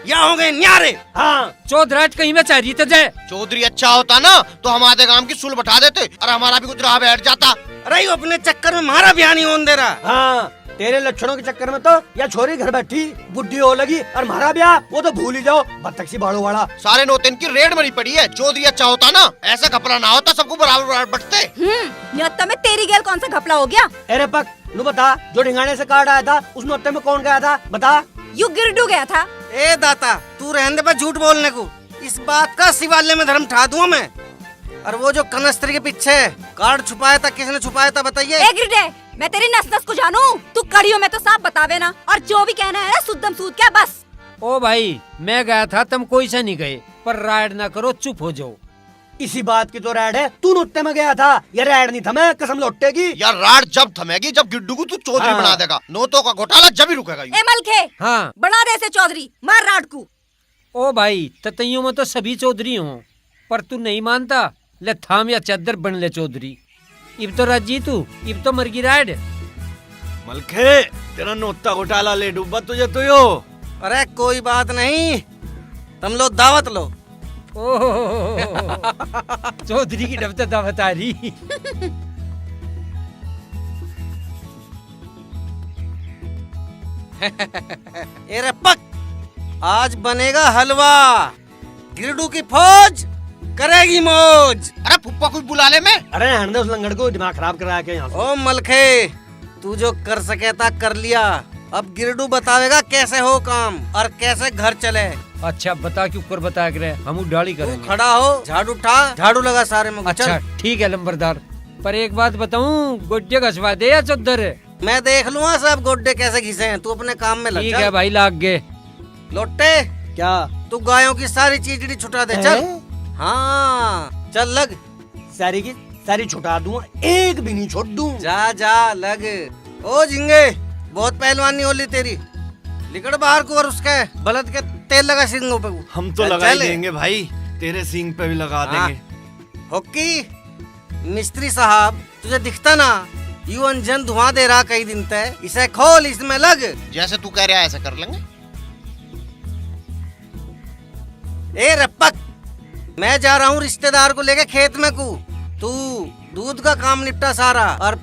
या होंगे न्यारे। हाँ चौधराट कहीं में चाहिए तो जाए। चौधरी अच्छा होता ना तो हम आधे गांव की सुल बैठा देते और हमारा भी कुछ रहा बैठ जाता। अरे यो अपने चक्कर में हमारा ब्याह नहीं होने दे रहा। हाँ तेरे लक्षणों के चक्कर में तो या छोरी घर बैठी बुढ़ी हो लगी और हमारा ब्याह वो तो भूल ही जाओ, बत्तख सी बाड़ो वाला। सारे नौतेन की रेड मरी पड़ी है। चौधरी अच्छा होता ना ऐसा कपड़ा ना होता, सबको बराबर बराबर बटते। न्योता में तेरी गेल कौन सा घपला हो गया? अरे पक नू बता, जो ढिंगाने से कार्ड आया था उस नौते में कौन गया था बता। यू गिरडू गया था। ए दाता तू रहने दे पर झूठ बोलने को, इस बात का शिवालय में धर्म ठा दूंगा मैं। और वो जो कनस्त्री के पीछे कार्ड छुपाया था, किसने छुपाया था बताइए? ए गिरडे, मैं तेरी नस नस को जानू, तू कड़ियों में तो साफ बतावे ना, और जो भी कहना है ना सुद्धम सूद क्या बस। ओ भाई मैं गया था, तुम कोई से नहीं गए, पर राइड ना करो, चुप हो जाओ। इसी बात की तो रैड है, तू नुत्ते में गया था, ये रैड नहीं था, मैं कसम लौटेगी। यार राड जब थमेगी जब गिड्डू को तू चौधरी हाँ। बना देगा, नोटों का घोटाला जब ही रुकेगा। ए मलखे, हाँ बना दे से चौधरी, मार राड को। ओ भाई ततैयों में तो सभी चौधरी हों, पर तू नहीं मानता, ले थाम या चद्दर बन ले चौधरी। इब तो राजी तू, इब तो मरगी राइड। मलखे तेरा नोता घोटाला ले डूबा तुझे तो यो। अरे कोई बात नहीं, तुम लोग दावत लो। चौधरी की डब तो दावत आ रही। अरे पक, आज बनेगा हलवा, गिरडू की फौज करेगी मौज। अरे फुप्पा कोई बुला ले मैं। अरे रहने दे उस लंगड़ को, दिमाग खराब करा के यहाँ से। ओ मलखे, तू जो कर सके था कर लिया, अब गिरडू बतावेगा कैसे हो काम और कैसे घर चले। अच्छा बता क्यों कर बता करे, हम उड़ाली तू करेंगे। खड़ा हो, झाड़ू उठा, झाड़ू लगा सारे में। अच्छा ठीक है लंबरदार, पर एक बात बताऊं, गोड्डे घसवा दे या चद्दर। मैं देख लूंगा सब गोड्डे कैसे घिसे हैं, तू अपने काम में लग। ठीक है भाई लाग गए। लोटे क्या तू गायों की सारी चीजड़ी छुटा दे, चल। हाँ चल लग, सारी की सारी छुटा दूंगा, एक भी नहीं छोड़ दूं। जा जा लग। ओ झिंगे, बहुत पहलवानी होली तेरी, लिकड़ बाहर को और उसके बलद के तेल लगा सिंगों पे। हम तो चल, लगा ही चल। देंगे भाई, तेरे सींग पे भी लगा हाँ। देंगे। होक्की मिस्त्री साहब, तुझे दिखता ना यू अंजन धुआं दे रहा कई दिन तक, इसे खोल, इसमें लग। जैसे तू कह रहा है ऐसा कर लेंगे। ए रप्पक, मैं जा रहा हूँ रिश्तेदार को लेके खेत में को, तू दूध का काम निपटा सारा, और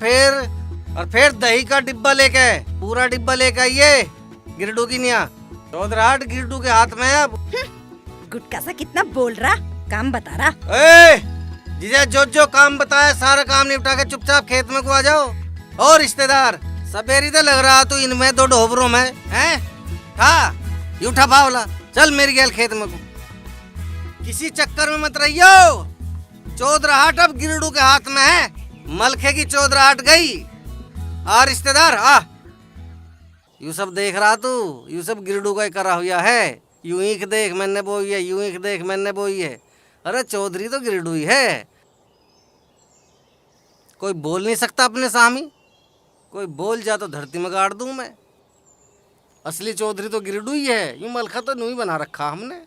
फिर दही का डिब्बा लेके, पूरा डिब्बा लेके आइए गिरडू की निया। चौधराट गिरडू के हाथ में अब। गुटका सा कितना बोल रहा, काम बता रहा। ए, जिसे जो काम बताया सारा काम निपटा के चुपचाप खेत में को आ जाओ। और रिश्तेदार सबेरी तो लग रहा तू इनमें दो ढोबरों में हैं? हाँ ये उठा पावला, चल मेरी गैल खेत में को। किसी चक्कर में मत रहियो, चौधराहट अब गिरडू के हाथ में है। मलखे की चौधराहट गई। आ रिश्तेदार आ, यू सब देख रहा तू, यू सब गिरडू का ही करा हुआ है। यूं ईख देख मैंने बोई है, यूं ईख देख मैंने बोई है। अरे चौधरी तो गिरडू ही है, कोई बोल नहीं सकता अपने सामी, कोई बोल जा तो धरती में गाड़ दूं मैं। असली चौधरी तो गिरडू ही है, यूं मलखा तो नू ही बना रखा हमने।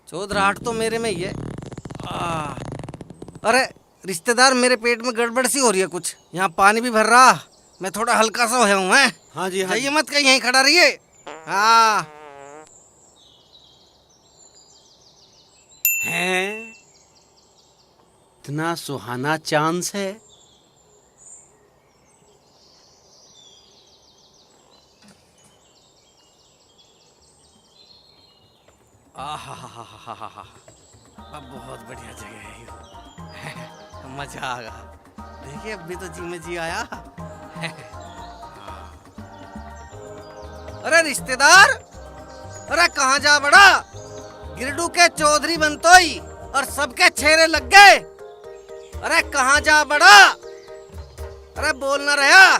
चौधराहट तो मेरे में ही है। अरे रिश्तेदार, मेरे पेट में गड़बड़ सी हो रही है कुछ, यहाँ पानी भी भर रहा, मैं थोड़ा हल्का सा होया हूँ। हाँ जी हाँ जाइए मत कहीं, यहीं खड़ा रहिए। हाँ हैं? इतना सुहाना चांस है। अब बहुत बढ़िया जगह है ये। मजा आ गया। देखिए अभी तो जी में जी आया। अरे रिश्तेदार, अरे कहाँ जा बड़ा, गिरडू के चौधरी बनतोई और सबके छेरे लग गए। अरे कहाँ जा बड़ा, अरे बोल ना रहा,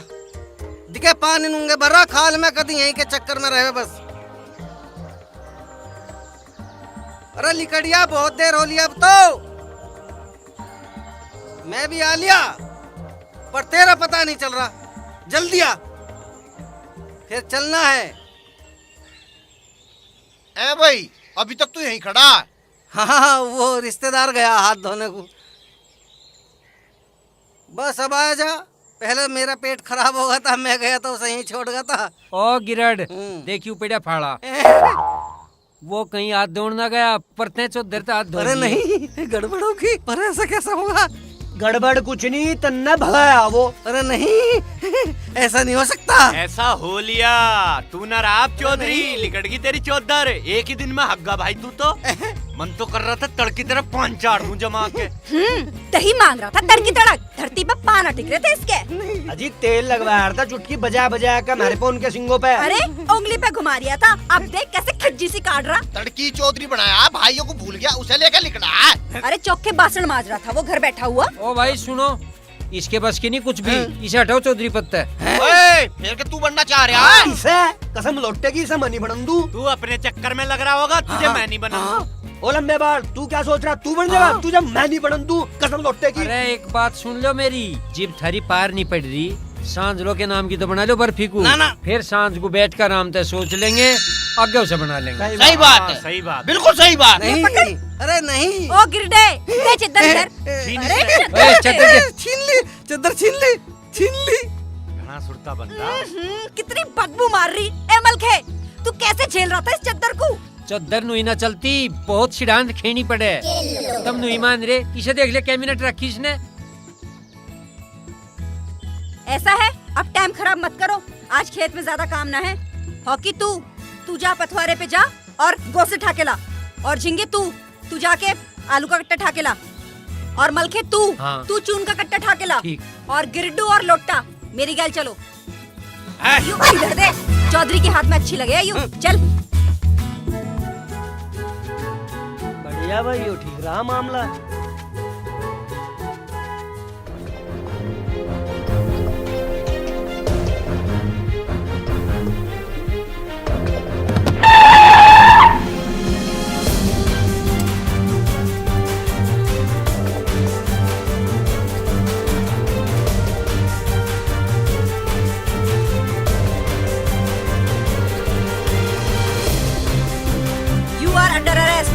दिखे पानी नूंगे भरा खाल में कदी यहीं के चक्कर में रहे बस। अरे लिकड़िया बहुत देर हो लिया अब तो। मैं भी आ लिया पर तेरा पता नहीं चल रहा। जल्दी आ, फिर चलना है। ए भाई अभी तक तो यहीं खड़ा है। हाँ वो रिश्तेदार गया हाथ धोने को। बस अब आ जा। पहले मेरा पेट खराब हो गया था, मैं गया तो उसे यहीं छोड़ गया था। ओ गिरड देखियो पेड़ा फाड़ा। वो कहीं हाथ धोना गया पर ते चौधर हाथ धो। अरे नहीं गड़बड़ होगी। पर ऐसा कैसा होगा? गड़बड़ कुछ नहीं, तन्ना भगाया वो। अरे नहीं ऐसा नहीं हो सकता। ऐसा हो लिया। तू ना राब चौधरी, लिकड़ की तेरी चौधर। एक ही दिन में हग्गा भाई तू तो। मन तो कर रहा था तड़की तरह 5-4 दूं जमा के। दही मांग रहा था तड़की तड़क। धरती पे पाना टिक रहे थे इसके। अजी तेल लगवाया था चुटकी बजा बजा कर मेरे पे उनके सिंगों पे। अरे उंगली पे घुमा रिया था, अब देख कैसे खिज्जी सी काट रहा। तड़की चौधरी बनाया, भाइयों को भूल गया, उसे लेकर लिकड़ा है। अरे चौके बासन माज रहा था वो घर बैठा हुआ। ओ भाई सुनो, इसके बस की नहीं कुछ भी। इसे हटाओ चौधरी पत्ता। ओए, फिर के तू बनना चाह रहा है? इसे कसम लौटेगी, इसे मनी बनन दूं। तू अपने चक्कर में लग रहा होगा, तुझे मैं नहीं बना। ओ लंबे बाल, तू क्या सोच रहा? तू बन जाएगा, तुझे मैं नहीं बनन दूं, कसम लौटेगी। अरे एक बात सुन लो मेरी, जिब थारी पार नहीं पड़ रही, सांझ लो के नाम की तो बना लो बर्फी को। ना। फिर सांझ को बैठ कर आराम से सोच लेंगे, आगे उसे बना लेंगे। सही बात है, सही बात। बिल्कुल सही बात। नहीं अरे नहीं। ओ गिरडे दे चद्दर इधर। अरे चद्दर छीन ली। घना सुरता बंदा। कितनी बदबू मार रही। ए मलखे, तू कैसे झेल रहा था इस चद्दर को? चद्दर नुई ना चलती, बहुत सिडांत खेनी पड़े। तब नुई मान रे, इसे देख ले क्या मिनट रखी इसने। ऐसा है, अब टाइम खराब मत करो, आज खेत में ज्यादा काम ना है। हॉकी तू जा पथवारे पे जा और गोसे ठाके ला। और झिंगे तू जाके आलू का कट्टा ठाके ला। और मलखे तू चून का कट्टा ठाके ला। और गिरडू और लोट्टा मेरी गैल चलो। यूं इधर दे, चौधरी के हाथ में अच्छी लगे। यूं चल। बढ़िया भाई, यो ठीक रहा मामला। You are under arrest.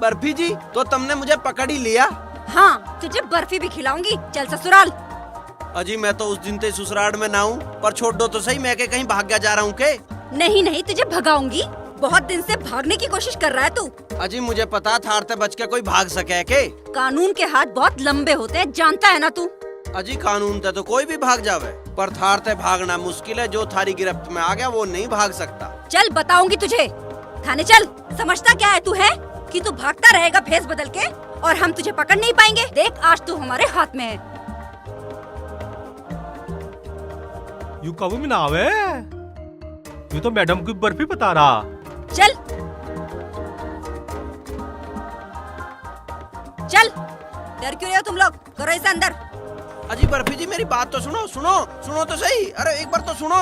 Barfi जी, तो तुमने मुझे पकड़ ही लिया। हाँ, तुझे बर्फी भी खिलाऊंगी। चल ससुराल। अजी मैं तो उस दिन से ससुराल में ना हूँ, पर छोड़ दो तो सही, मैं के कहीं भाग जा रहा हूँ के? नहीं तुझे भगाऊंगी। बहुत दिन से भागने की कोशिश कर रहा है तू। अजी मुझे पता था थारते बच के कोई भाग सके के? कानून के हाथ बहुत लंबे होते हैं, जानता है ना तू। अजी कानून ते तो कोई भी भाग जावे, पर थारते भागना मुश्किल है। जो थारी गिरफ्त में आ गया वो नहीं भाग सकता। चल बताऊंगी तुझे। थाने चल। समझता क्या है तू है कि तू भागता रहेगा भेस बदल के, और हम तुझे पकड़ नहीं पाएंगे। देख आज तू हमारे हाथ में है। यू कब में ना आवे? यू तो मैडम की बर्फी बता रहा। चल डर क्यों रहे हो तुम लोग? करो इसे अंदर। अजी बर्फी जी मेरी बात तो सुनो तो सही। अरे एक बार तो सुनो।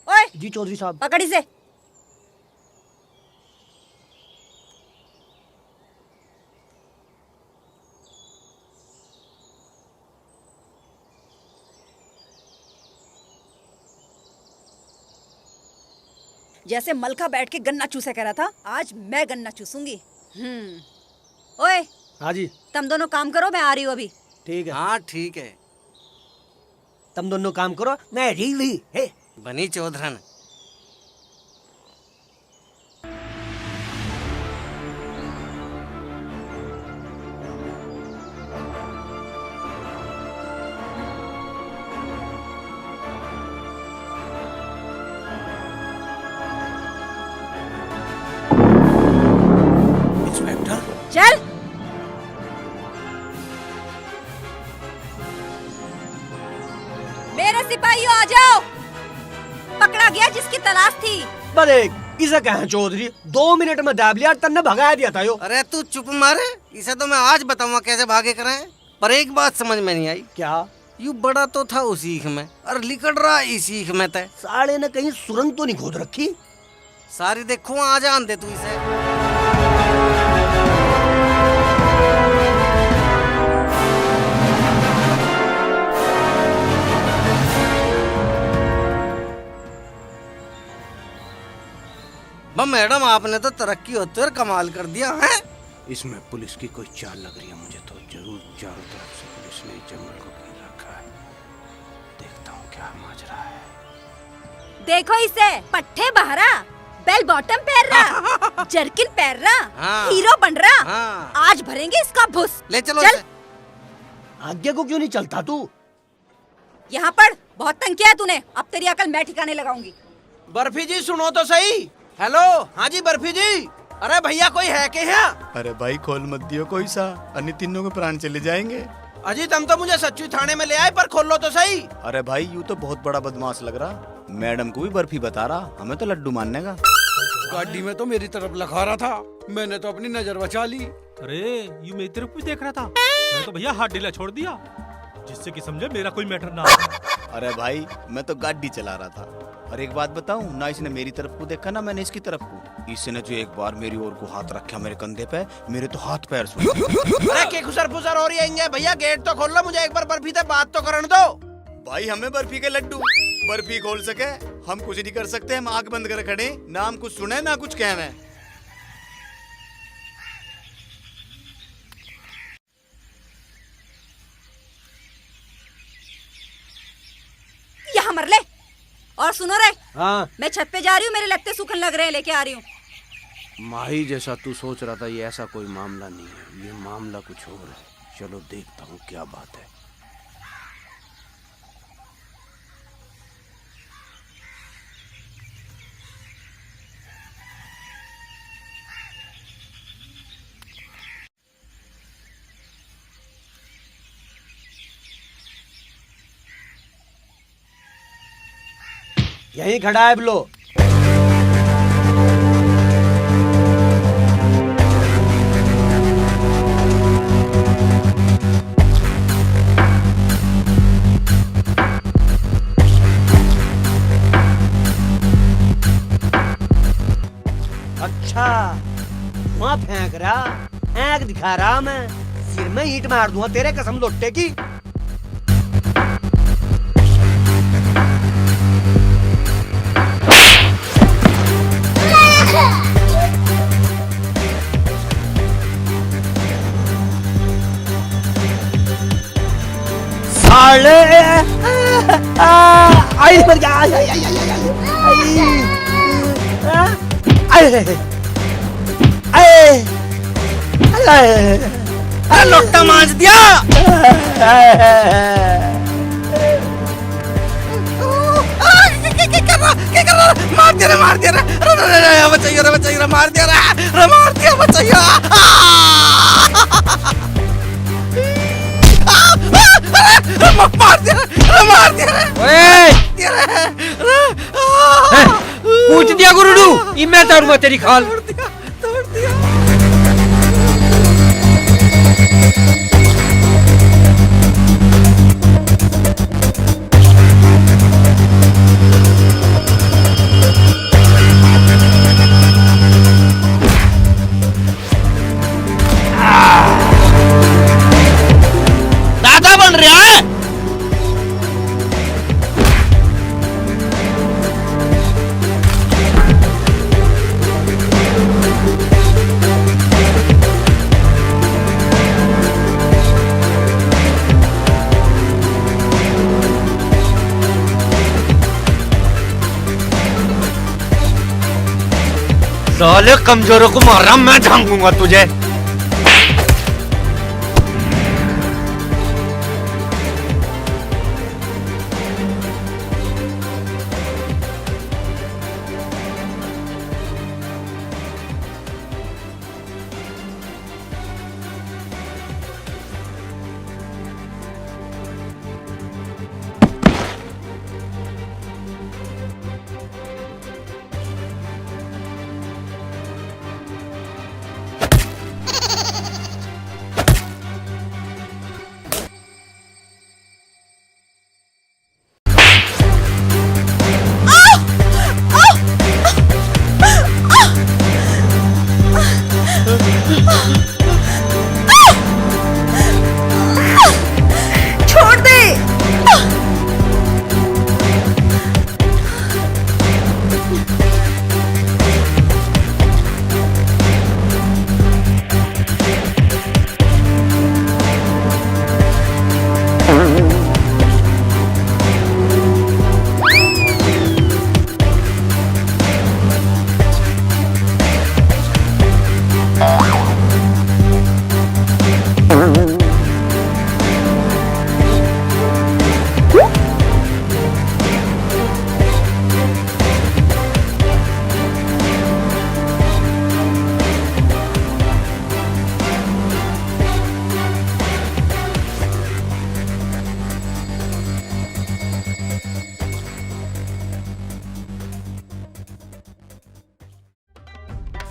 ओए जी चौधरी साहब। पकड़ इसे। जैसे मलका बैठ के गन्ना चूसे कह रहा था, आज मैं गन्ना चूसूंगी। ओए हाँ जी। तुम दोनों काम करो, मैं आ रही हूँ अभी। ठीक है। हाँ ठीक है। तुम दोनों काम करो, मैं रीवी है बनी चौधरन। चल। मेरे सिपाहियों आ जाओ, पकड़ा गया जिसकी तलाश थी। बड़े इसे कहें चौधरी, 2 मिनट में दाब लिया, तन्ने भगाया दिया था यो। अरे तू चुप मारे, इसे तो मैं आज बताऊंगा कैसे भागे कराएं। पर एक बात समझ में नहीं आई। क्या? यू बड़ा तो था उस सीख में और लिकड़ रहा इस सीख में तय। साले ने कहीं सुरंग तो नहीं खोद रखी? सारी देखो आ जान दे तू इसे। मैडम आपने तो तरक्की होते और कमाल कर दिया है। इसमें पुलिस की कोई चाल लग रही है मुझे तो। जरूर चारों तरफ से पुलिस ने इस जंगल को घेर रखा है। देखता हूँ क्या माजरा है। देखो इसे, पट्टे बहरा, बेल बॉटम पहन रहा, जर्किन पहन रहा, हाँ। हीरो बन रहा। हाँ। आज भरेंगे इसका भुस। ले चलो चल। इसे। आगे को क्यों नहीं चलता तू? यहाँ पढ़, बहुत तंग किया है तूने, अब तेरी अकल मैं ठिकाने लगाऊंगी। बर्फी जी सुनो तो सही। हेलो, हाँ जी बर्फी जी। अरे भैया कोई है के यहाँ? अरे भाई खोल मत दियो कोई सा, अन्य तीनों के प्राण चले जाएंगे। अजी तुम तो मुझे सच्ची थाने में ले आए, पर खोल लो तो सही। अरे भाई यूँ तो बहुत बड़ा बदमाश लग रहा, मैडम को भी बर्फी बता रहा, हमें तो लड्डू मानने का। गाड़ी में तो मेरी तरफ लखा रहा था, मैंने तो अपनी नजर बचा ली। अरे ये मेरी तरफ भी देख रहा था, मैं तो भैया हाथ ढीला छोड़ दिया जिससे कि समझे मेरा कोई मैटर ना हो। अरे भाई मैं तो गाड़ी चला रहा था। और एक बात बताऊं ना, इसने मेरी तरफ को देखा ना मैंने इसकी तरफ को। इसने जो एक बार मेरी ओर को हाथ रखा मेरे कंधे पे, मेरे तो हाथ पैर सूख गए। अरे के खुसर फुसर हो रही है भैया, गेट तो खोल लो, मुझे एक बार बर्फी से बात तो करने दो। भाई हमें बर्फी के लड्डू, बर्फी खोल सके हम कुछ नहीं कर सकते। हम आंख बंद कर खड़े, ना हम कुछ सुने ना कुछ कहने। यहाँ मर ले। और सुनो रे, हाँ। मैं छत पे जा रही हूँ, मेरे लगते सूखन लग रहे हैं, लेके आ रही हूँ। माही जैसा तू सोच रहा था, ये ऐसा कोई मामला नहीं है, ये मामला कुछ और है। चलो देखता हूँ क्या बात है। यहीं खड़ा है बिलो। अच्छा, वहाँ फेंक रहा, आँख दिखा रहा, मैं सिर में ईंट मार दूंगा तेरे कसम लोटे की। साले आई मर गया, अरे लोटा मांझ दिया। क्या कर रहा? मार दिया रे, मार दिया रे, बचाइए रे, बचाइए रे, मार दिया रे, मार दिया, बचाइए। मार दिया, मार दिया। पूछ दिया गुरुडू, ई मैं तारूंगा तेरी खाल। तोड़ दिया। दादा बन रहा है। साले कमजोरों को मार रहा, मैं झांकूंगा तुझे। छोड़ दे।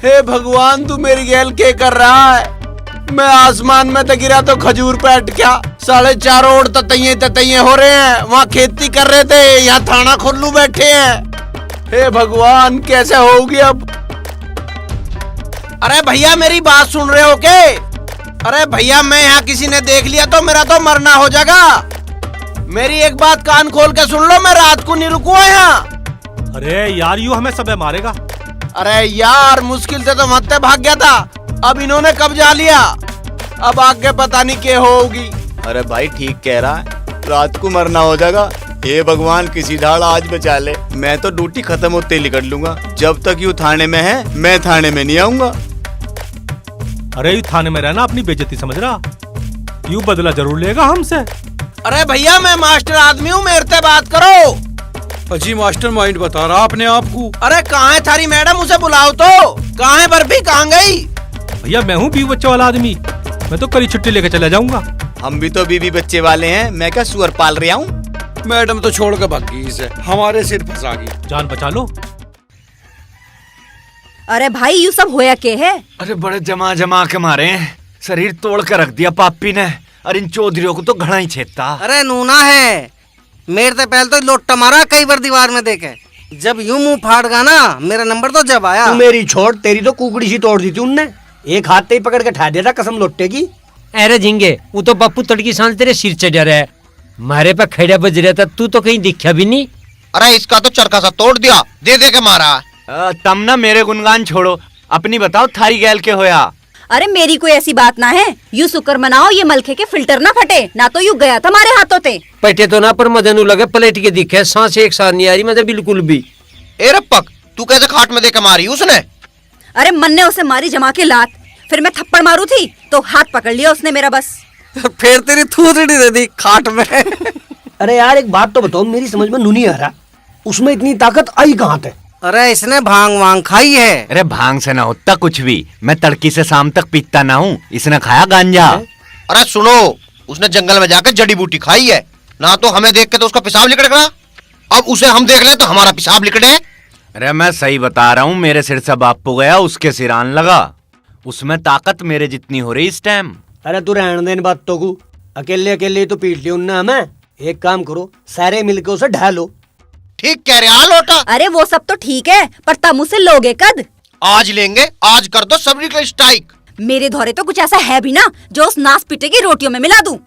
हे भगवान, तू मेरी गैल के कर रहा है? मैं आसमान में तो गिरा तो खजूर पे अटका। 4.5 ओर ततैये हो रहे हैं। वहाँ खेती कर रहे थे, यहाँ थाना खुल्लू बैठे हैं। हे भगवान, कैसे होगी अब? अरे भैया, मेरी बात सुन रहे हो के? अरे भैया, मैं यहाँ किसी ने देख लिया तो मेरा तो मरना हो जाएगा। मेरी एक बात कान खोल के सुन लो, मैं रात को नहीं रुकूंगा यहाँ। अरे यार, यूं हमें सब मारेगा। अरे यार, मुश्किल से तो मत्ते भाग गया था, अब इन्होंने कब्जा लिया। अब आगे पता नहीं क्या होगी। अरे भाई ठीक कह रहा है, रात को मरना हो जाएगा। हे भगवान, किसी ढाल आज बचा ले। मैं तो ड्यूटी खत्म होते ही निकल लूंगा। जब तक यू थाने में है, मैं थाने में नहीं आऊंगा। अरे यू थाने में रहना अपनी बेइज्जती समझ रहा? यू बदला जरूर लेगा हमसे। अरे भैया, मैं मास्टर आदमी हूँ, मेरे से बात करो। अजी मास्टर माइंड बता रहा अपने आप को। अरे कहाँ है थारी मैडम, उसे बुलाओ तो। कहाँ है बर्फी, कहाँ गई? भैया मैं हूँ बीवी बच्चे वाला आदमी, मैं तो कल ही छुट्टी लेकर चला जाऊंगा। हम भी तो बीवी बच्चे वाले हैं, मैं क्या सुअर पाल रहा हूँ? मैडम तो छोड़ के भाग गई इसे, हमारे सिर फंसा गई। जान बचा लो। अरे भाई, यू सब होया के है? अरे बड़े जमा जमा के मारे हैं, शरीर तोड़ कर रख दिया पापी ने। और इन चौधरियों को तो घड़ा ही छेदता। अरे नूना है, मेरे से पहले तो लोटा मारा कई बार दीवार में देखे। जब यूं मुंह फाड़गा ना, मेरा नंबर तो जब आया। तू मेरी छोड़, तेरी तो कुकड़ी सी तोड़ दी थी उनने। एक हाथ से ही पकड़ के ठा दिया था कसम लोटे की। अरे झिंगे, वो तो पप्पू तड़की सांस तेरे सिर चढ़ रहा है, मारे पे खड़ा बज रहा था, तू तो कहीं दिखा भी नहीं। अरे इसका तो चरखा सा तोड़ दिया, दे दे के मारा। तम ना मेरे गुनगान छोड़ो, अपनी बताओ थारी गैल के होया। अरे मेरी कोई ऐसी बात ना है, यू शुक्र मनाओ ये मलखे के फिल्टर ना फटे, ना तो यू गया था हमारे हाथों ते। पटे तो ना, पर मदनू लगे पलट के दिखे, सांस एक साथ नहीं आ रही मतलब बिल्कुल भी। ए रप्पक, तू कैसे खाट में देकर मारी उसने? अरे मन ने उसे मारी जमा के लात, फिर मैं थप्पड़ मारू थी तो हाथ पकड़ लिया उसने मेरा बस। फिर तेरी थूथड़ी दे दी खाट में। अरे यार, एक बात तो बताओ, मेरी समझ में नहीं आ रहा, उसमें इतनी ताकत आई कहाँ से? अरे इसने भांग वांग खाई है। अरे भांग से ना होता कुछ भी, मैं तड़की से शाम तक पीता ना हूँ, इसने खाया गांजा। अरे सुनो, उसने जंगल में जाकर जड़ी बूटी खाई है ना, तो हमें देख के तो उसका पेशाब लिकड़ेगा। अब उसे हम देख ले तो हमारा पेशाब लिकड़े। अरे मैं सही बता रहा हूँ, मेरे सिर से बापू गया, उसके सिर आन लगा। उसमें ताकत मेरे जितनी हो रही इस टाइम। अरे तू रहने दे इन बातों को, अकेले अकेले तो पीट लिया उनने हमें। एक काम करो, सारे मिलकर उसे ढा लो। ठीक कह रहे लोटा। अरे वो सब तो ठीक है, पर तम उसे लोगे कद? आज लेंगे, आज कर दो सबरी का स्ट्राइक। मेरे धोरे तो कुछ ऐसा है भी ना जो उस नास पीटे की रोटियों में मिला दूं।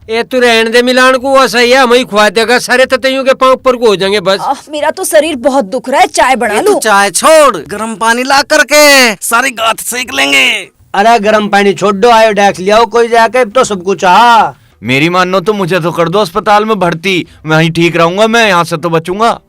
ए तू रहने दे, मिलान को ऐसा ही है, हम ही खुआ देगा, सारे ततैयों के पांव ऊपर को हो जाएंगे बस। मेरा तो शरीर बहुत दुख रहा है, चाय बना लूं? चाय छोड़, गर्म पानी ला करके सारी गांठ सेक लेंगे। अरे गर्म पानी छोड़ दो, आयोडेक्स ले आओ कोई जाके, तो सब कुछ आ। मेरी मानो तो मुझे तो कर दो अस्पताल में भर्ती, वहीं ठीक रहूंगा मैं, यहाँ से तो बचूंगा।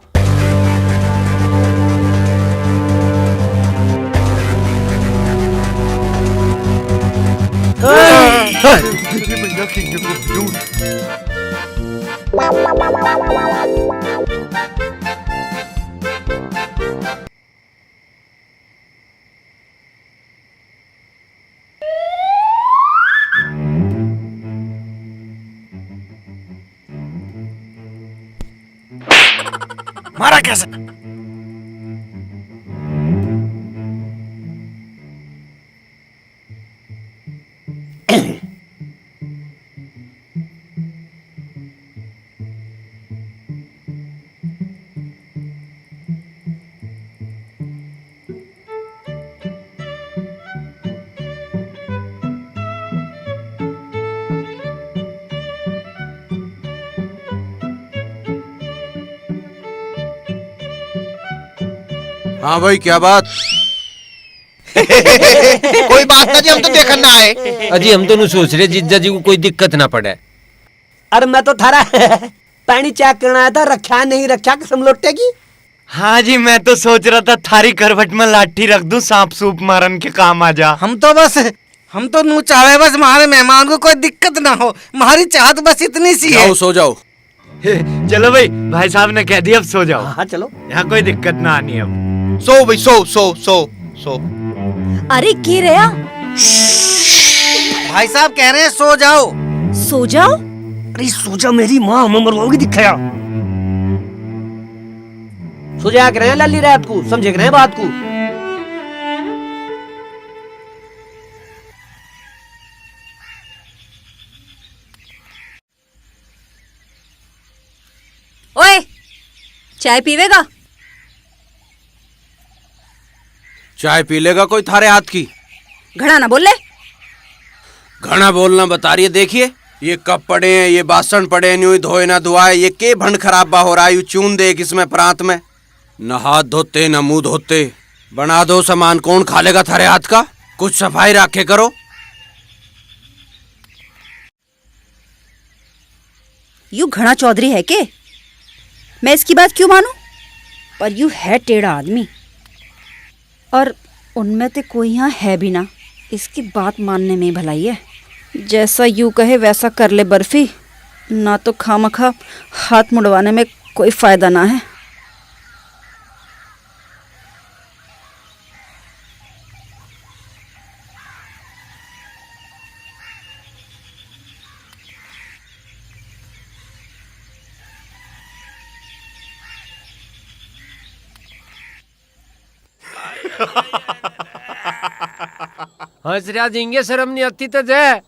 मारा कैसे? हाँ भाई क्या बात? कोई बात ना जी, हम तो देखने ना आए। अजी हम तो नहीं सोच रहे जीजा जी को कोई दिक्कत ना पड़े। अरे मैं तो थारा पानी चेक करना आया था, रखा नहीं रखा कसम लौटेगी। हाँ जी, मैं तो सोच रहा था थारी करवट में लाठी रख दूं, सांप सूप मारन के काम आ जा। हम तो नू चाहे बस हमारे मेहमान को कोई दिक्कत ना हो, हमारी चाहत बस इतनी सी है। जाओ सो जाओ। चलो भाई साहब ने कह दिया, अब सो जाओ। हाँ चलो, यहाँ कोई दिक्कत ना आनी अब। सो भाई सो सो सो सो। अरे की रहा? भाई साहब कह रहे हैं सो जाओ। सो जाओ? अरे सो जा, मेरी माँ हमें मरवाओगी दिखाया। सो जाया करें लाली रात को, समझे करें बात को। ओए, चाय पीवेगा? चाय पी लेगा कोई थारे हाथ की? घड़ा ना बोल ले। घना बोलना बता रही है। देखिए ये कप पड़े हैं, ये बासन पड़े हैं, यूं ही धोए ना धुआए, ये के भंड खराबा हो रहा है। यू चून दे इसमें प्रांत में, न हाथ धोते न मुंह धोते। बना दो सामान, कौन खा लेगा थारे हाथ का? कुछ सफाई रखे करो। यू घड़ा चौधरी है के? मैं इसकी बात क्यों मानूं? पर यू है टेढ़ा आदमी, और उनमें से कोई यहाँ है भी ना। इसकी बात मानने में भलाई है। जैसा यू कहे वैसा कर ले बर्फी, ना तो खामखा हाथ मुड़वाने में कोई फायदा ना है। हंस रहा जिंगे, शर्म नहीं आती तो जय।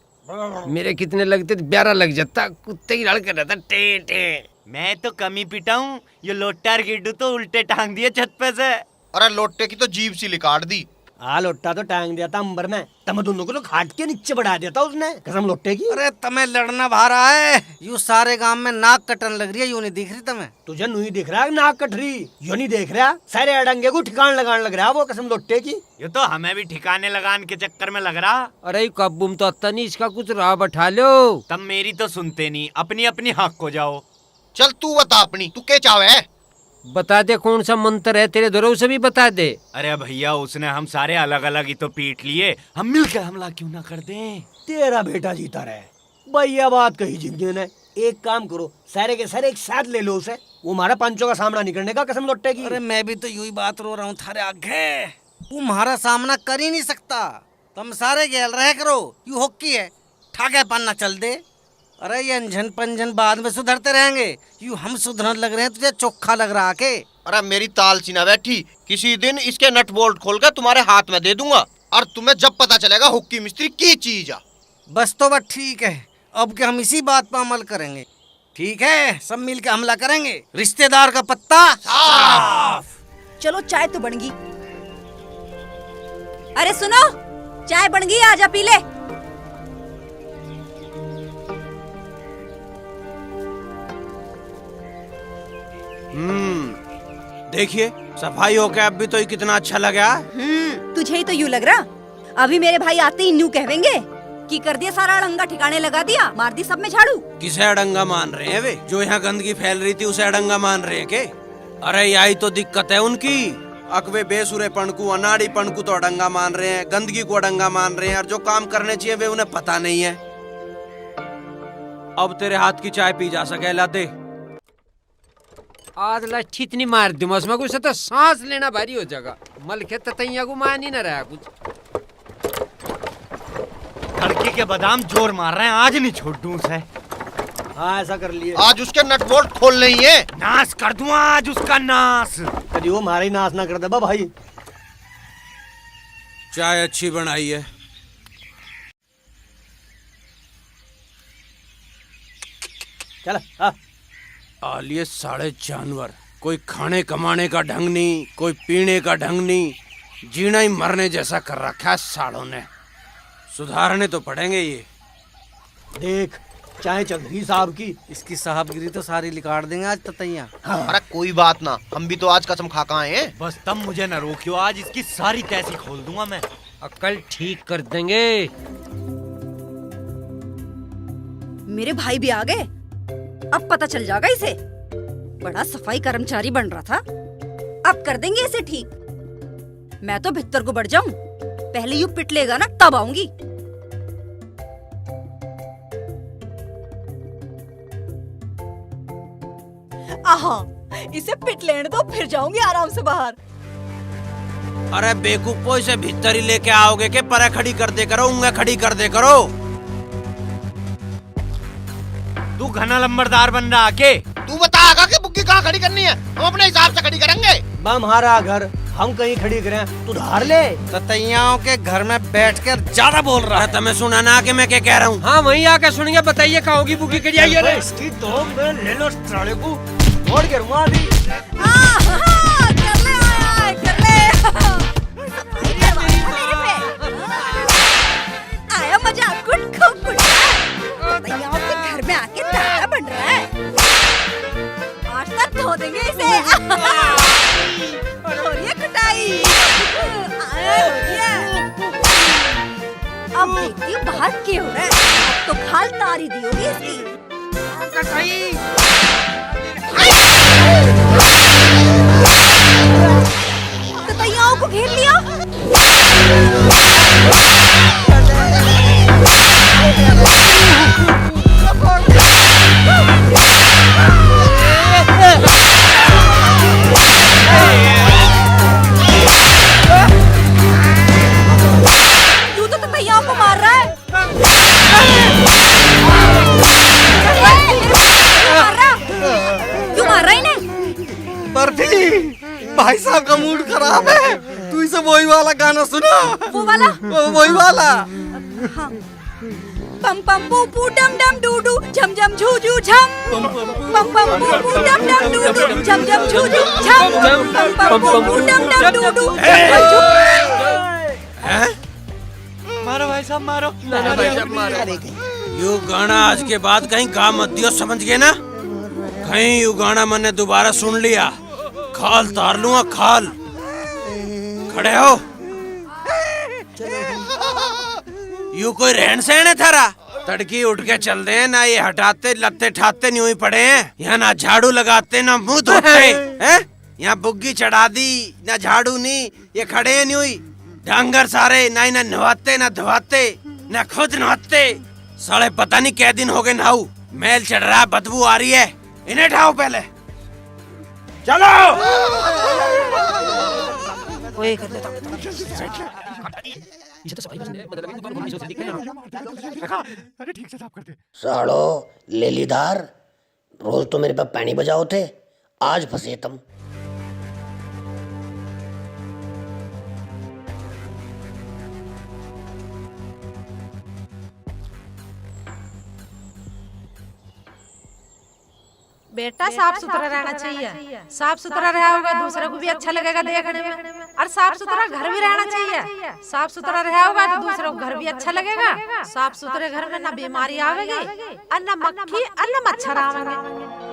मेरे कितने लगते तो ब्यारा लग जाता, कुत्ते की लड़ कर रहता टे टे। मैं तो कमी पिटा हूँ, ये लोटार गिड्डू तो उल्टे टांग दिए छत पे से। अरे लोटे की तो जीभ सी लिकाट दी। हाँ लोटा तो टांग दिया था अंबर में, तम दोनों को तो खाट के नीचे बढ़ा दिया था उसने, कसम लोटे की। अरे तमें लड़ना भा रहा है, यू सारे गांव में नाक कटन लग रही है, यू नहीं दिख रही तमें? तुझे नहीं दिख रहा नाक कट रही? यो नहीं देख रहा सारे अडंगे को ठिकान लगान लग रहा वो, कसम लोटे की। ये तो हमें भी ठिकाने लगान के चक्कर में लग रहा। अरे कब्बुम तो अत्ता नहीं, इसका कुछ राह बैठा लो। तब मेरी तो सुनते नहीं, अपनी अपनी हक को जाओ। चल तू बता अपनी, तू क्या चाहे? बता दे कौन सा मंत्र है तेरे दरों से भी बता दे। अरे भैया उसने हम सारे अलग अलग ही तो पीट लिए, हम मिलकर हमला क्यों ना कर दें? तेरा बेटा जीता रहे भैया, बात कही जिंदगी ने। एक काम करो, सारे के सारे एक साथ ले लो उसे, वो हमारा पंचों का सामना नहीं करने का, कसम लोटे की। अरे मैं भी तो यू ही बात रो रहा हूँ थारे आगे, तू हमारा सामना कर ही नहीं सकता। तुम सारे गैल रह करो, यू हॉकी है ठाके पन्ना चल दे। अरे ये अंजन पंजन बाद में सुधरते रहेंगे, यू हम सुधरने लग रहे हैं, तुझे चोखा लग रहा के? अरे मेरी ताल सी ना बैठी, किसी दिन इसके नट बोल्ट खोलकर तुम्हारे हाथ में दे दूंगा, और तुम्हें जब पता चलेगा हुक्की मिस्त्री की चीज है। बस तो बस ठीक है, अब के हम इसी बात पर अमल करेंगे। ठीक है, सब मिल के हमला करेंगे, रिश्तेदार का पत्ता साफ। चलो चाय तो बन गई। अरे सुनो, चाय बन गई, आजा पी ले। देखिए सफाई हो गया, अब भी तो ये कितना अच्छा लगा। तुझे ही तो यूं लग रहा। अभी मेरे भाई आते ही न्यू कहेंगे कि कर दिया सारा अड़ंगा ठिकाने लगा दिया, मार दी सब में झाड़ू। किसे अड़ंगा मान रहे हैं वे? जो यहाँ गंदगी फैल रही थी उसे अड़ंगा मान रहे हैं के? अरे यही तो दिक्कत है उनकी, अकवे बेसुरे पणकू अनाड़ी पणकू तो अड़ंगा मान रहे हैं, गंदगी को अड़ंगा मान रहे हैं, और जो काम करने चाहिए वे उन्हें पता नहीं है। अब तेरे हाथ की चाय पी जा सके, ला दे। आज लाठी इतनी मार दूं उसमें कुछ तो सांस लेना भारी हो जाएगा। मल के ततैया को मान ही ना रहा कुछ। लड़की के बादाम जोर मार रहे हैं, आज नहीं छोड़ दूं उसे। हाँ ऐसा कर लिए, आज उसके नट बोल्ट खोलने ही है। नाश कर दूं आज उसका नाश। कभी वो हमारी नाश ना कर दे भाई। चाय अच्छी बनाई है। चल हाँ। आलिए साढ़े जानवर, कोई खाने कमाने का ढंग नहीं, कोई पीने का ढंग नहीं, जीना ही मरने जैसा कर रखा है सालों ने। सुधारने तो पड़ेंगे ये। देख चाहे चौधरी साहब की। इसकी साहबगिरी तो सारी लिकाड़ देंगे आज ततैया। अरे कोई बात ना, हम भी तो आज कसम खा के आए हैं। बस तब मुझे न रोकियो, आज इसकी सारी तैसी खोल दूंगा मैं। अकल ठीक कर देंगे। मेरे भाई भी आ गए, अब पता चल जाएगा इसे। बड़ा सफाई कर्मचारी बन रहा था, अब कर देंगे इसे ठीक। मैं तो भीतर को बढ़ जाऊं, पहले यू पिट लेगा ना तब आऊंगी। आहा, इसे पिट लेने दो, फिर जाऊंगी आराम से बाहर। अरे बेवकूफो, इसे भीतर ही लेके आओगे के परे खड़ी कर दे करो, उंगली खड़ी कर दे करो। तू घना लंबरदार बन रहा के? तू बता आगा कि बुग्गी कहाँ खड़ी करनी है, हम अपने हिसाब से खड़ी करेंगे। हमारा घर हम कहीं खड़ी करें, तू धार ले। ततैयाओं के घर में बैठकर ज्यादा बोल रहा है। तुम्हें सुना ना कि मैं क्या कह रहा हूँ? हाँ वहीं आके सुनिए, बताइए कहाँ होगी बुग्गी कड़ी आई है। इसकी तो मैं ले लो साले को छोड़ के रुआ दी। कर ले आया, कर ले। आया मजा, कुट खूब कुट। ततैयाओं के घर में आके तारा बन रहा है, आज तक धो देंगे इसे। हो रही है कुटाई, अब देखती हूँ बाहर क्या हो रहा है। अब तो खाल तारी दी होगी इसकी। ततैयाओं को घेर लिया। तू तो ततैयाओं को मार रहा है। क्यों मार रहा है इन्हें? बर्फी, भाई साहब का मूड खराब है, तू इसे वही वाला गाना सुना। वो वाला? वही वाला। हाँ। पम पम पू पू डम डम डू डू झम झम झू झू झम। पम पम पू पू डम डम डू डू झम झम झू झू झम। पम पम पू पू डम डम डू डू झम झम झू। मारो भाई साहब, मारो। यू गाना आज के बाद कहीं काम मत दियो, समझ गए ना? कहीं यू गाना मैंने दोबारा सुन लिया, खाल तार लूंगा खाल। खड़े हो। यू कोई रहन सहन है थारा? तड़की उठ के चल रहे हैं ना, ये हटाते लत्ते ठाते नहीं हुई पड़े हैं। यहाँ ना झाड़ू लगाते ना मुंह धोते हैं। यहाँ बुग्गी चढ़ा दी ना झाड़ू नहीं, ये खड़े हैं नहीं हुई। डांगर सारे ना इन्हें नहाते ना धोते ना खुद नहाते। साले पता नहीं कै दिन हो गए नहाऊ, मैल चढ़ रहा है, बदबू आ रही है। इन्हें ठाओ पहले, चलो। सालो लेलीदार, रोज तो मेरे पे पैनी बजाओ थे, आज फंसे तुम। बेटा साफ सुथरा रहना चाहिए, साफ सुथरा रहा होगा दूसरे को भी अच्छा लगेगा देखने में। और साफ सुथरा घर भी रहना चाहिए, साफ सुथरा रहा होगा तो दूसरे को घर भी अच्छा लगेगा। साफ सुथरे घर में ना बीमारी आवेगी और ना मक्खी और ना मच्छर आवेंगे।